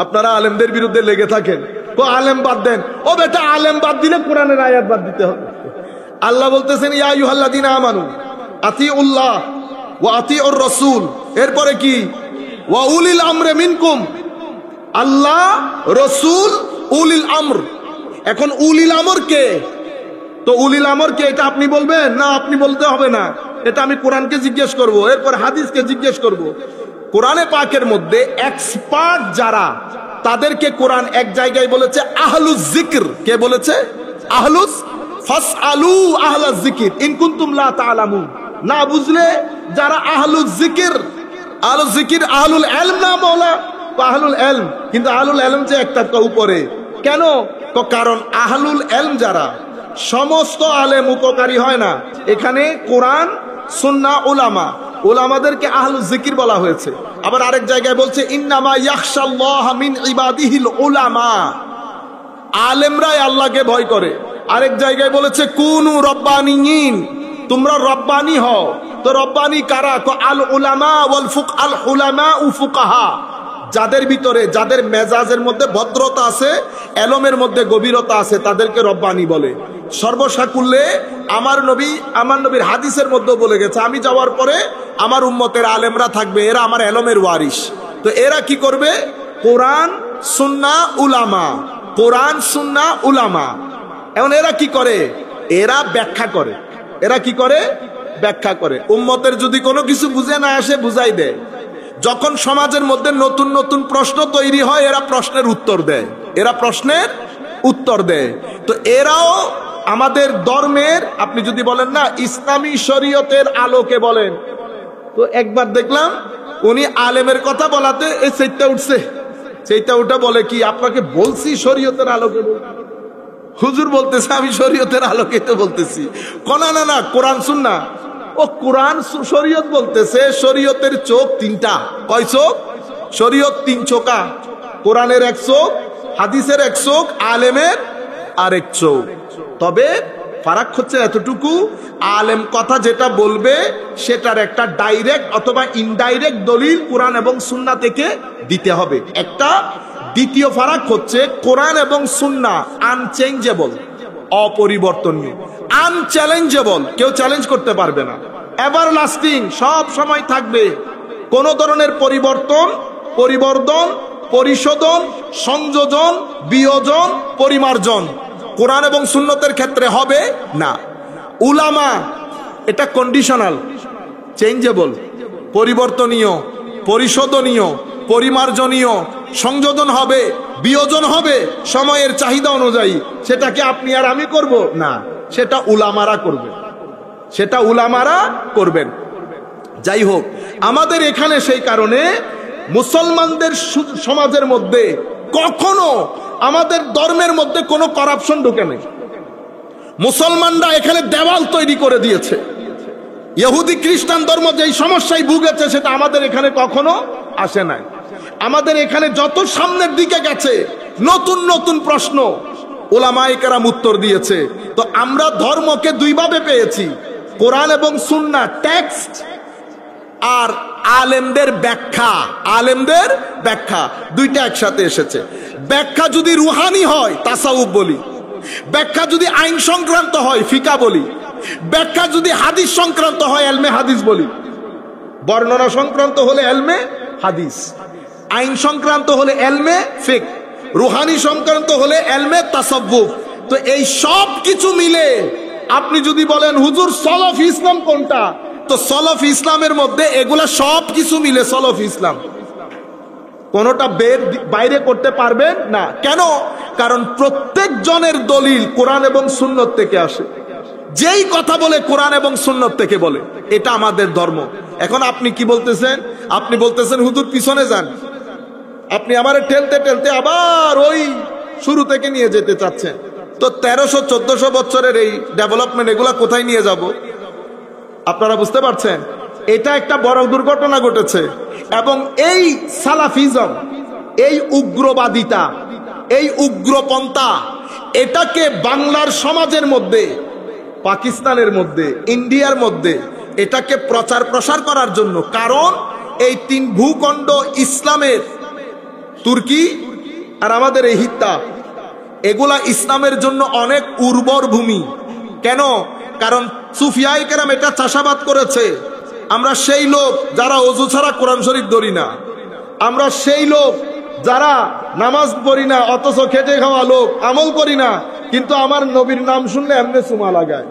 আপনারা আলেমদের বিরুদ্ধে লেগে থাকেন, ও আলেম বাদ দেন। ও বেটা, আলেম বাদ দিলে কোরআনের আয়াত বাদ দিতে হবে। আল্লাহ বলতেছেন ইয়া আইয়ুহাল্লাযীনা আমানু আতিউল্লাহ ওয়া আতিউর রাসূল। এরপরে কি? ওয়া উলিল আমরে মিনকুম, আল্লাহ, রসুল, উলিল আমর। এখন উলিল আমর কে? তো উলিল আমর কে এটা আপনি বলবেন না? আপনি বলতে হবে না, এটা আমি কোরআনকে জিজ্ঞেস করব, এরপর হাদিসকে জিজ্ঞেস করব। কোরআনে পাকের মধ্যে এক্সপার্ট যারা, তাদেরকে কোরআন এক জায়গায় বলেছে আহলুজ জিকর। কে বলেছে? আহলুস, ফাসআলু আহলাজ জিকির ইন কুনতুম লা তাআলামুন। না বুঝলে যারা আহলুজ জিকির, আহলুজ জিকির আহলুল ইলম না বলা, আহলুল ইলম, কিন্তু আহলুল ইলম যে একটা উপরে। কেন? কারণ আহলুল ইলম যারা, সমস্ত আলেম উপকারী হয় না। এখানে কোরআন, সুন্নাহ, উলামা, উলামাদেরকে আহলুজ জিকির বলা হয়েছে। আবার আরেক জায়গায় বলছে ইন্নামা ইয়াখশাল্লাহ মিন ইবাদিহিল উলামা, আলেমরাই আল্লাহকে ভয় করে। আরেক জায়গায় বলেছে কুনু রব্বানিয়িন, তোমরা রব্বানি হও। তো রব্বানি কারা? আল উলামা ওয়াল ফুক, আল উলামা ও ফুকাহা, যাদের ভিতরে, যাদের মেজাজের মধ্যে ভদ্রতা আছে, এলমের মধ্যে গভীরতা আছে, তাদেরকে রব্বানি বলে। সর্বসাকুল্যে আমার নবীর হাদিসের মধ্যে বলে গেছে, আমি যাওয়ার পরে আমার উম্মতের আলেমরা থাকবে, এরা আমার এলমের ওয়ারিস। তো এরা কি করবে? কোরআন, সুন্নাহ, উলামা, কোরআন, সুন্নাহ, উলামা। এখন এরা কি করে? এরা ব্যাখ্যা করে। এরা কি করে? ব্যাখ্যা করে। উম্মতের যদি কোনো কিছু বুঝে না আসে, বুঝাই দেয়। যখন সমাজের মধ্যে নতুন নতুন প্রশ্ন তৈরি হয়, এরা প্রশ্নের উত্তর দেয়। এরা প্রশ্নের উত্তর দেয়। তো এরাও আমাদের ধর্মের, আপনি যদি বলেন না ইসলামী শরীয়তের আলোকে বলেন, তো একবার দেখলাম উনি আলেমের কথা বলাতে এই সেইটা উঠছে, সেইটা উঠা বলে কি, আপনাকে বলছি শরীয়তের আলোকে বলতে। হুজুর বলতেছে আমি শরীয়তের আলোকে তো বলতেছি। না না না, কোরআন সুন্নাহ। ও কোরআন শরীয়ত বলতেছে, শরীয়তের চোখ তিনটা। কয় চোখ? শরীয়ত তিন চোখা। কোরআনের এক চোখ, হাদিসের এক চোখ, আলেমের আরেক চোখ। তবে ফারাক হচ্ছে এতটুকু, আলেম কথা যেটা বলবে সেটার একটা ডাইরেক্ট অথবা ইনডাইরেক্ট দলিল কোরআন এবং সুন্নাহ থেকে দিতে হবে, একটা। দ্বিতীয় ফারাক হচ্ছে কোরআন এবং সুন্নাহ আনচেঞ্জেবল, অপরিবর্তনীয়, আনচ্যালেঞ্জেবল, কেউ চ্যালেঞ্জ করতে পারবে না, এভারলাস্টিং, সব সময় থাকবে। কোন ধরনের পরিবর্তন, পরিবর্ধন, পরিশোধন, সংযোজন, বিয়োজন, পরিমার্জন কোরআন এবং সুন্নতের ক্ষেত্রে হবে না। উলামা এটা কন্ডিশনাল, চেঞ্জেবল, পরিবর্তনীয়, পরিশোধনীয়, পরিমার্জনীয়, সংযোজন হবে, বিয়োজন হবে সময়ের চাহিদা অনুযায়ী। সেটাকে আপনি আর আমি করব না, সেটা উলামারা করবে, সেটা উলামারা করবেন। যাই হোক, আমাদের এখানে সেই কারণে মুসলমানদের সমাজের মধ্যে কখনো আমাদের ধর্মের মধ্যে কোনো করাপশন ঢুকে নেই। মুসলমানরা এখানে দেওয়াল তৈরি করে দিয়েছে। ইহুদি খ্রিস্টান ধর্ম যেই সমস্যায় ভুগেছে সেটা আমাদের এখানে কখনো আসে নাই। আমাদের এখানে যত সামনের দিকে গেছে নতুন নতুন প্রশ্ন উলামায়ে কেরাম উত্তর দিয়েছে। তো আমরা ধর্মকে দুইভাবে পেয়েছি, কোরআন এবং সুন্নাহ টেক্সট, আর আলেমদের ব্যাখ্যা। আলেমদের ব্যাখ্যা দুইটা একসাথে এসেছে। ব্যাখ্যা যদি রুহানি হয় তাসাউফ বলি, ব্যাখ্যা যদি আইন সংক্রান্ত হয় ফিকা বলি, ব্যাখ্যা যদি হাদিস সংক্রান্ত হয় এলমে হাদিস বলি। বর্ণনা সংক্রান্ত হলে এলমে হাদিস, আইন সংক্রান্ত হলে এলমে ফিক, রুহানি সংক্রান্ত হলে এলমে তাসাব্বুফ। তো এই সব কিছু মিলে আপনি যদি বলেন হুজুর সলফ ইসলাম কোনটা, তো সলফ ইসলামের মধ্যে এগুলা সব কিছু মিলে সলফ ইসলাম, কোনটা বাইরে করতে পারবেন না। কেন? কারণ প্রত্যেক জনের দলিল কোরআন এবং সুন্নত থেকে আসে। যেই কথা বলে কোরআন এবং সুন্নত থেকে বলে, এটা আমাদের ধর্ম। এখন আপনি কি বলতেছেন? আপনি বলতেছেন হুজুর পিছনে যান, আপনি আমারে ঠেলতে ঠেলতে আবার ওই শুরু থেকে নিয়ে যেতে চাচ্ছেন। তো 1300-1400 বছরের এই ডেভেলপমেন্ট, এগুলা কোথায় নিয়ে যাব? আপনারা বুঝতে পারছেন? এটা একটা বড় দুর্ঘটনা ঘটেছে। এবং এই সালাফিজম, এই উগ্রবাদিতা, এই উগ্রপন্থা, এটাকে বাংলার সমাজের মধ্যে, পাকিস্তানের মধ্যে, ইন্ডিয়ার মধ্যে এটাকে প্রচার প্রসার করার জন্য, কারণ এই তিন ভূখণ্ড ইসলামের, তুর্কি আর আমাদের এই হিত্তা, এগুলা ইসলামের জন্য অনেক উর্বর ভূমি। কেন? কারণ সুফিয়ায়ে কেরাম এটা চাষাবাদ করেছে। আমরা সেই লোক যারা ওযু ছাড়া কোরআন শরীফ ধরি না, আমরা সেই লোক যারা নামাজ পড়ি না অথচ খেটে খাওয়া লোক, আমল করি না, কিন্তু আমার নবীর নাম শুনলে এমনি চুমা লাগায়।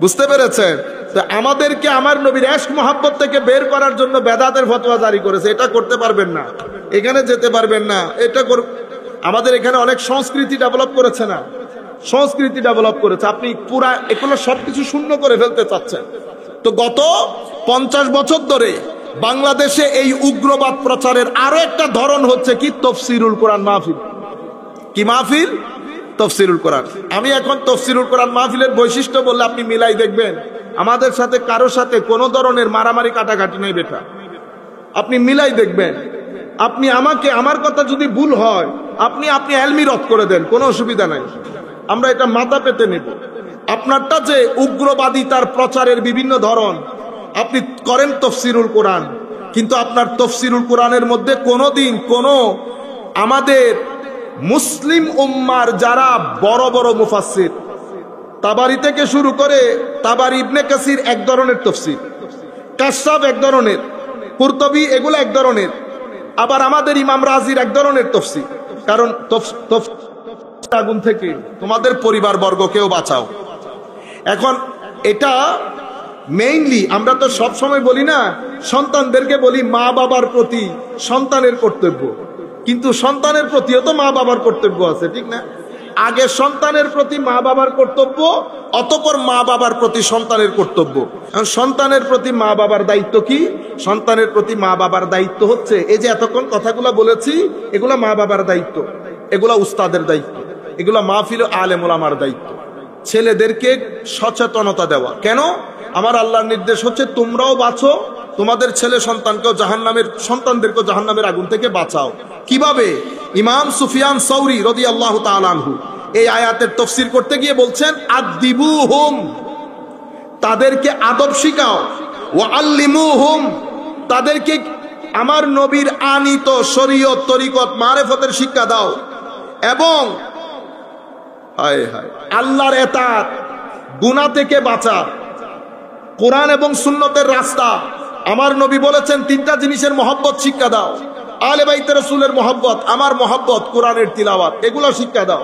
বুঝতে পেরেছেন? তো আমাদেরকে আমার নবীর ইশক মহব্বত থেকে বের করার জন্য বেদাতের ফতোয়া জারি করেছে। এটা করতে পারবেন না, এখানে যেতে পারবেন না, এটা আমাদের এখানে অনেক সংস্কৃতি ডেভেলপ করেছে না, সংস্কৃতি ডেভেলপ করেছে। আপনি পুরা এগুলো সবকিছু শূন্য করে ফেলতে চাচ্ছেন। তো গত 50 বছর ধরে বাংলাদেশে এই উগ্রবাদ প্রচারের আরো একটা ধরন হচ্ছে কি, তাফসীরুল কোরআন মাহফিল। কি মাহফিল? তাফসীরুল কোরআন। আমি এখন তাফসীরুল কোরআন মাহফিলের বৈশিষ্ট্য বললে আপনি মিলাই দেখবেন আমাদের সাথে কারোর সাথে কোনো ধরনের মারামারি কাটাকাটি নেই বেটা। আপনি মিলাই দেখবেন। আপনি আমাকে, আমার কথা যদি ভুল হয় আপনি এলমি রদ করে দেন, কোনো অসুবিধা নাই, আমরা এটা মাথা পেতে নেব। আপনারটা যে উগ্রবাদী তার প্রচারের বিভিন্ন ধরন, আপনি করেন তাফসীরুল কোরআন, কিন্তু আপনার তাফসীরুল কোরআনের মধ্যে কোনোদিন কোনো আমাদের মুসলিম উম্মার যারা বড় বড় মুফাসসির, তাবারি থেকে শুরু করে তাবারি, ইবনে কাসির এক ধরনের তাফসীর, কাশাফ এক ধরনের, কুরতুবী এগুলো এক ধরনের, আবার আমাদের ইমাম রাজির এক ধরনের তাফসীর। কারণ আগুন থেকে তোমাদের পরিবার বর্গকেও বাঁচাও। এখন এটা মেইনলি আমরা তো সব সময় বলি না, সন্তানদেরকে বলি মা বাবার প্রতি সন্তানের কর্তব্য, কিন্তু সন্তানের প্রতিও তো মা বাবার কর্তব্য আছে, ঠিক না? আগে সন্তানের প্রতি মা বাবার কর্তব্য, অতঃপর মা বাবার প্রতি সন্তানের কর্তব্য। সন্তানের প্রতি মা বাবার দায়িত্ব কি? সন্তানের প্রতি মা বাবার দায়িত্ব হচ্ছে এই যে এতক্ষণ কথাগুলো বলেছি, এগুলা মা বাবার দায়িত্ব, এগুলা উস্তাদের দায়িত্ব, এগুলা মাহফিল আলেম ওলামার দায়িত্ব। ছেলেদেরকে সচেতনতা দেওয়া। কেন? আমার আল্লাহর নির্দেশ হচ্ছে তোমরাও বাঁচো, তোমাদের ছেলে সন্তানকেও জাহান্নামের, সন্তানদেরকেও জাহান্নামের আগুন থেকে বাঁচাও। কিভাবে? ইমাম সুফিয়ান সাউরি রাদিয়াল্লাহু তাআলা আনহু এই আয়াতের তাফসীর করতে গিয়ে বলছেন, আদিবুহুম, তাদেরকে আদব শিখাও, ওয়া আল্লিমুহুম, তাদেরকে আমার নবীর আনিত শরীয়ত, তরিকত, মারেফতের শিক্ষা দাও, এবং হায় হায় আল্লাহর এতাত, গুনাহ থেকে বাঁচা, কোরআন এবং সুন্নতের রাস্তা। আমার নবী বলেছেন তিনটা জিনিসের মহব্বত শিক্ষা দাও, আলে বাইতে রাসূলের মহব্বত, আমার মহব্বত, কোরআনের তিলাওয়াত, এগুলো শিক্ষা দাও।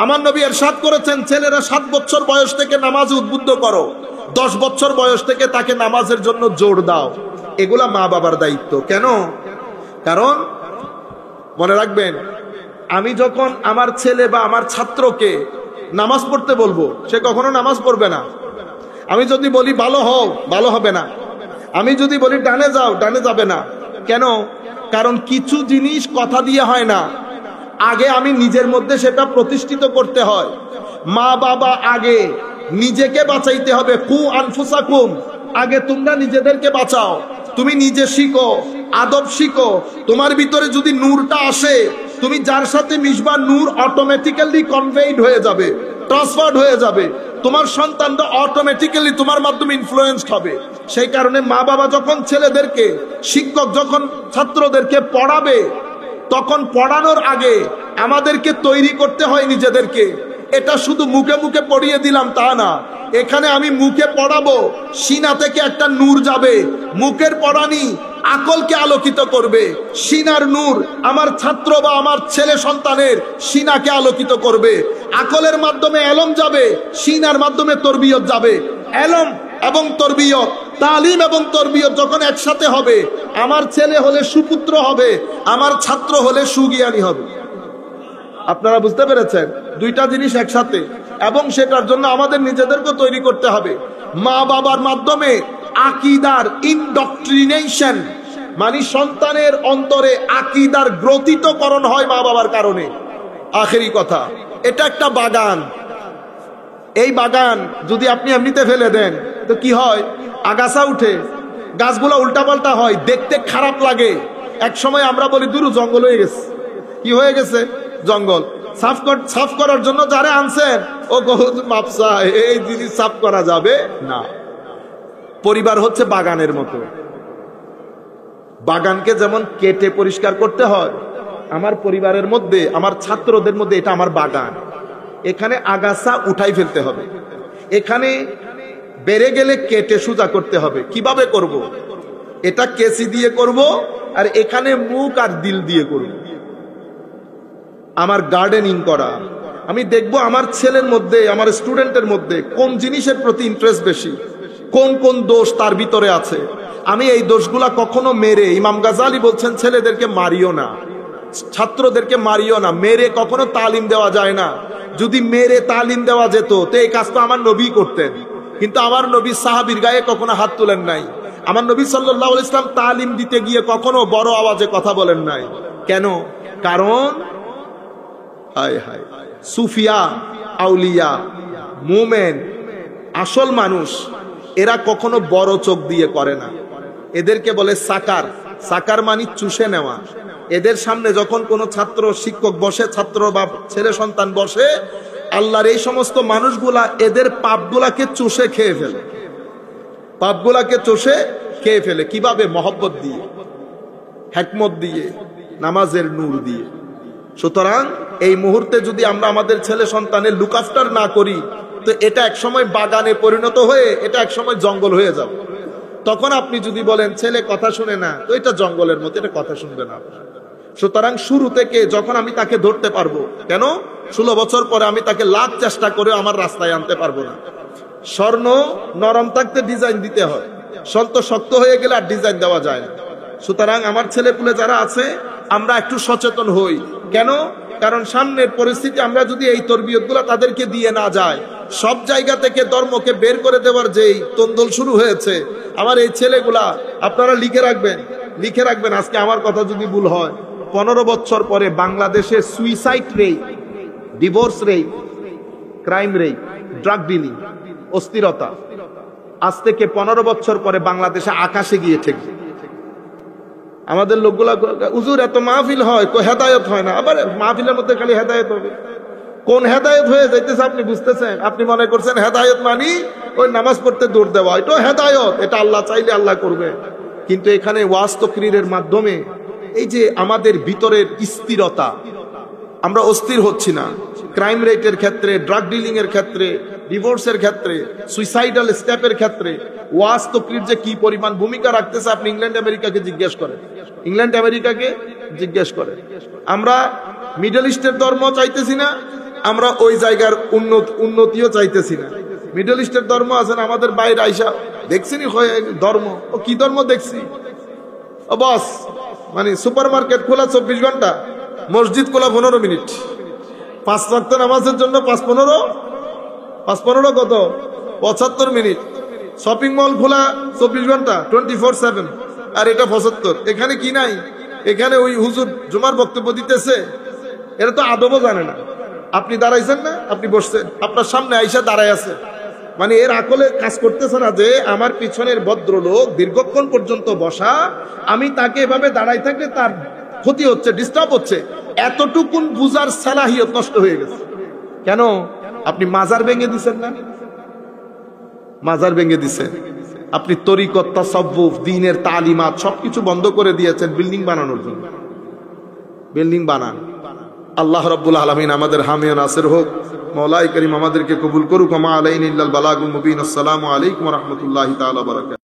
আমার নবী ইরশাদ করেছেন, ছেলেরা 7 বছর বয়স থেকে নামাজে উদ্বুদ্ধ করো, 10 বছর বয়স থেকে তাকে নামাজের জন্য জোর দাও। এগুলা মা বাবার দায়িত্ব। কেন? কারণ মনে রাখবেন, আমি যখন আমার ছেলে বা আমার ছাত্রকে নামাজ পড়তে বলবো, সে কখনো নামাজ পড়বে না। আমি যদি বলি ভালো হও, ভালো হবে না। আমি যদি বলি ডানে যাও, ডানে যাবে না। কেন? কারণ কিছু জিনিস কথা দিয়ে হয় না, আগে আমি নিজের মধ্যে সেটা প্রতিষ্ঠিত করতে হয়। মা বাবা আগে নিজেকে বাঁচাইতে হবে। কু আনফুসাকুম, আগে তোমরা নিজেদেরকে বাঁচাও, তুমি নিজে শিখো, আদব শিখো। তোমার ভিতরে যদি নূরটা আসে, তুমি যার সাথে মিশবা, নূর অটোমেটিক্যালি কনভেইড হয়ে যাবে, ট্রান্সফার্ড হয়ে যাবে। তোমার সন্তানটা অটোমেটিক্যালি তোমার মাধ্যমে ইনফ্লুয়েন্সড হবে। সেই কারণে মা বাবা যখন ছেলেদেরকে, শিক্ষক যখন ছাত্রদেরকে পড়াবে, তখন পড়ানোর আগে আমাদেরকে তৈরি করতে হয় নিজেদেরকে। এটা শুধু মুখে মুখে পড়িয়ে দিলাম তা না, এখানে আমি মুখে পড়াবো, সিনা থেকে একটা নূর যাবে, মুখের পড়ানি আকলকে আলোকিত করবে। সিনার নূর আমার ছাত্র বা আমার ছেলে সন্তানের সিনাকে আলোকিত করবে। আকলের মাধ্যমে এলম যাবে, সিনার মাধ্যমে তরবিয়ত যাবে। এলম এবং তরবিয়ত, তালিম এবং তরবিয়ত যখন একসাথে হবে, আমার ছেলে হলে সুপুত্র হবে, আমার ছাত্র হলে সুজ্ঞানী হবে। আপনারা বুঝতে পেরেছেন? দুইটা জিনিস একসাথে, এবং সেটার জন্য আমাদের নিজেদেরকে তৈরি করতে হবে। মা বাবার মাধ্যমে আকীদার ইনডক্ট্রিনেশন, মানে সন্তানের অন্তরে আকীদার গ্রথিতকরণ হয় মা বাবার কারণে। আখেরি কথা, এটা একটা বাগান। এই বাগান যদি আপনি এমনিতে ফেলে দেন তো কি হয়? আগাছা উঠে, গাছগুলো উল্টাপাল্টা হয়, দেখতে খারাপ লাগে। এক সময় আমরা বলি দূর জঙ্গল হয়ে গেছে। কি হয়ে গেছে? জঙ্গল। সাফ করার জন্য যারা আনছেন, ও মাপসা, এই জিনিস সাফ করা যাবে না। পরিবার হচ্ছে বাগানের মতো। বাগানকে যেমন কেটে পরিষ্কার করতে হয়, আমার পরিবারের মধ্যে, আমার ছাত্রদের মধ্যে এটা আমার বাগান। এখানে আগাছা উঠাই ফেলতে হবে, এখানে বেড়ে গেলে কেটে সোজা করতে হবে। কিভাবে করব? এটা কেসি দিয়ে করব, আর এখানে মুখ আর দিল দিয়ে করব। আমার গার্ডেনিং করা, আমি দেখব আমার ছেলের মধ্যে, আমার স্টুডেন্টের মধ্যে কোন জিনিসের প্রতি ইন্টারেস্ট বেশি, কোন কোন দোষ তার ভিতরে আছে। আমি এই দোষগুলা কখনো মেরে, ইমাম গাজালি বলছেন ছেলেদেরকে মারিও না, ছাত্রদেরকে মারিও না, মেরে কখনো তালিম দেওয়া যায় না। যদি মেরে তালিম দেওয়া যেত তো এই কাজ তো আমার নবী করতেন, কিন্তু আমার নবী সাহাবীর গায়ে কখনো হাত তুলেন নাই। আমার নবী সাল্লাল্লাহু আলাইহি ওয়াসাল্লাম তালিম দিতে গিয়ে কখনো বড় আওয়াজে কথা বলেন নাই। কেন? কারণ হায় হায়, সুফিয়া, আউলিয়া, মুমেন, আসল মানুষ, এরা কখনো বড় চোখ দিয়ে করে না। এদেরকে বলে সাকার। সাকার মানে চুষে নেওয়া। এদের সামনে যখন কোনো ছাত্র শিক্ষক বসে, ছাত্র বা ছেলে সন্তান বসে, আল্লাহর এই সমস্ত মানুষগুলা এদের পাপগুলাকে চুষে খেয়ে ফেলে, পাপগুলাকে চুষে খেয়ে ফেলে। কিভাবে? মহব্বত দিয়ে, হিকমত দিয়ে, নামাজের নূর দিয়ে। সুতরাং এই মুহূর্তে যদি আমরা আমাদের ছেলে সন্তানের লুক আফটার না করি, তো এটা একসময় বাগানে পরিণত হয়ে এটা একসময় জঙ্গল হয়ে যাবে। তখন আপনি যদি বলেন ছেলে কথা শুনে না, তো এটা জঙ্গলের মতো, এটা কথা শুনবে না। সুতরাং শুরু থেকে যখন আমি তাকে ধরতে পারবো, কেন 16 বছর পরে আমি তাকে লাখ চেষ্টা করে আমার রাস্তায় আনতে পারবো না। স্বর্ণ নরম থাকতে ডিজাইন দিতে হয়, শক্ত হয়ে গেলে আর ডিজাইন দেওয়া যায় না। সুতরাং আমার ছেলেপুলে যারা আছে, আমরা একটু সচেতন হই। কেন? কারণ সামনের পরিস্থিতি আমরা যদি এই তরবিয়তগুলো তাদেরকে দিয়ে না যায়, সব জায়গা থেকে ধর্মকে বের করে দেওয়ার যেই তন্দল শুরু হয়েছে, আমার এই ছেলেগুলা, আপনারা লিখে রাখবেন আজকে আমার কথা যদি ভুল হয়, 15 বছর পরে বাংলাদেশে suicide rate, divorce rate, crime rate, drug dealing, অস্থিরতা, আজ থেকে 15 বছর পরে বাংলাদেশে আকাশে গিয়ে ঠেকবে। আমাদের লোকগুলা, হুজুর এত মাহফিল হয়, হেদায়েত হয় না। আবার মাহফিলের মধ্যে খালি হেদায়েত হবে। কোন হেদায়েত হয়ে যাইতেছে আপনি বুঝতেছেন? আপনি মনে করছেন হেদায়েত মানি ওই নামাজ পড়তে দৌড় দেওয়া, এটা হেদায়েত, এটা আল্লাহ চাইলে আল্লাহ করবে। কিন্তু এখানে ওয়াজ তাকরীরের মাধ্যমে এই যে আমাদের ভিতরের স্থিরতা, আমরা অস্থির হচ্ছি না। ক্রাইম রেটের ক্ষেত্রে, ড্রাগ ডিলিং এর ক্ষেত্রে, ডিভোর্সের ক্ষেত্রে, সুইসাইডাল স্টেপের ক্ষেত্রে ওয়াজ তাকরীর যে কি পরিমাণ ভূমিকা রাখতেছে, আপনি ইংল্যান্ড আমেরিকাকে জিজ্ঞেস করেন, আমরা মিডল ইস্টের ধর্ম চাইতেছি না, আমরা ওই জায়গার উন্নতিও চাইতেছি না। মিডল ইস্টের ধর্ম আছেন আমাদের বাইরে আইসা দেখছিনি ধর্ম, ও কি ধর্ম দেখছি, ও বস মানে সুপার মার্কেট খোলা 24 ঘন্টা, মসজিদ খোলা 15 মিনিট, 5 ওয়াক্ত নামাজের জন্য 5-15 কত 75 মিনিট, শপিং মল খোলা 24 ঘন্টা 24/7, আর এটা 75। এখানে কি নাই? এখানে ওই হুজুর জুমার বক্তব্য দিতেছে, এটা তো আদবও জানে না। আপনি দাঁড়াইছেন না, আপনি বসছেন, আপনার সামনে আইসা দাঁড়ায় আছে, মানে এর আকলে কাজ করতেছে না যে আমার পিছনের ভদ্রলোক দীর্ঘক্ষণ পর্যন্ত বসা, আমি তাকে এভাবে দাঁড়াই থাকলে তার ক্ষতি হচ্ছে, ডিস্টার্ব হচ্ছে। এতটুকুন বুঝার সালাহিয়ত নষ্ট হয়ে গেছে। কেন? আপনি মাজার ভেঙে দিচ্ছেন না, মাজার ভেঙে দিচ্ছেন। আপনি তরিকত, তাসাউফ, দ্বীনের তালিমাত সবকিছু বন্ধ করে দিয়েছেন বিল্ডিং বানানোর জন্য। বিল্ডিং বানান। আল্লাহ রাব্বুল আলামিন আমাদের হামি ও নাসির হোক। মওলাই করিম আমাদেরকে কবুল করুক। মা আলাইনা ইল্লাল বালাগুল মুবিন। আসসালামু আলাইকুম ওয়া রাহমাতুল্লাহি তাআলা ওয়া বারাকাতুহু।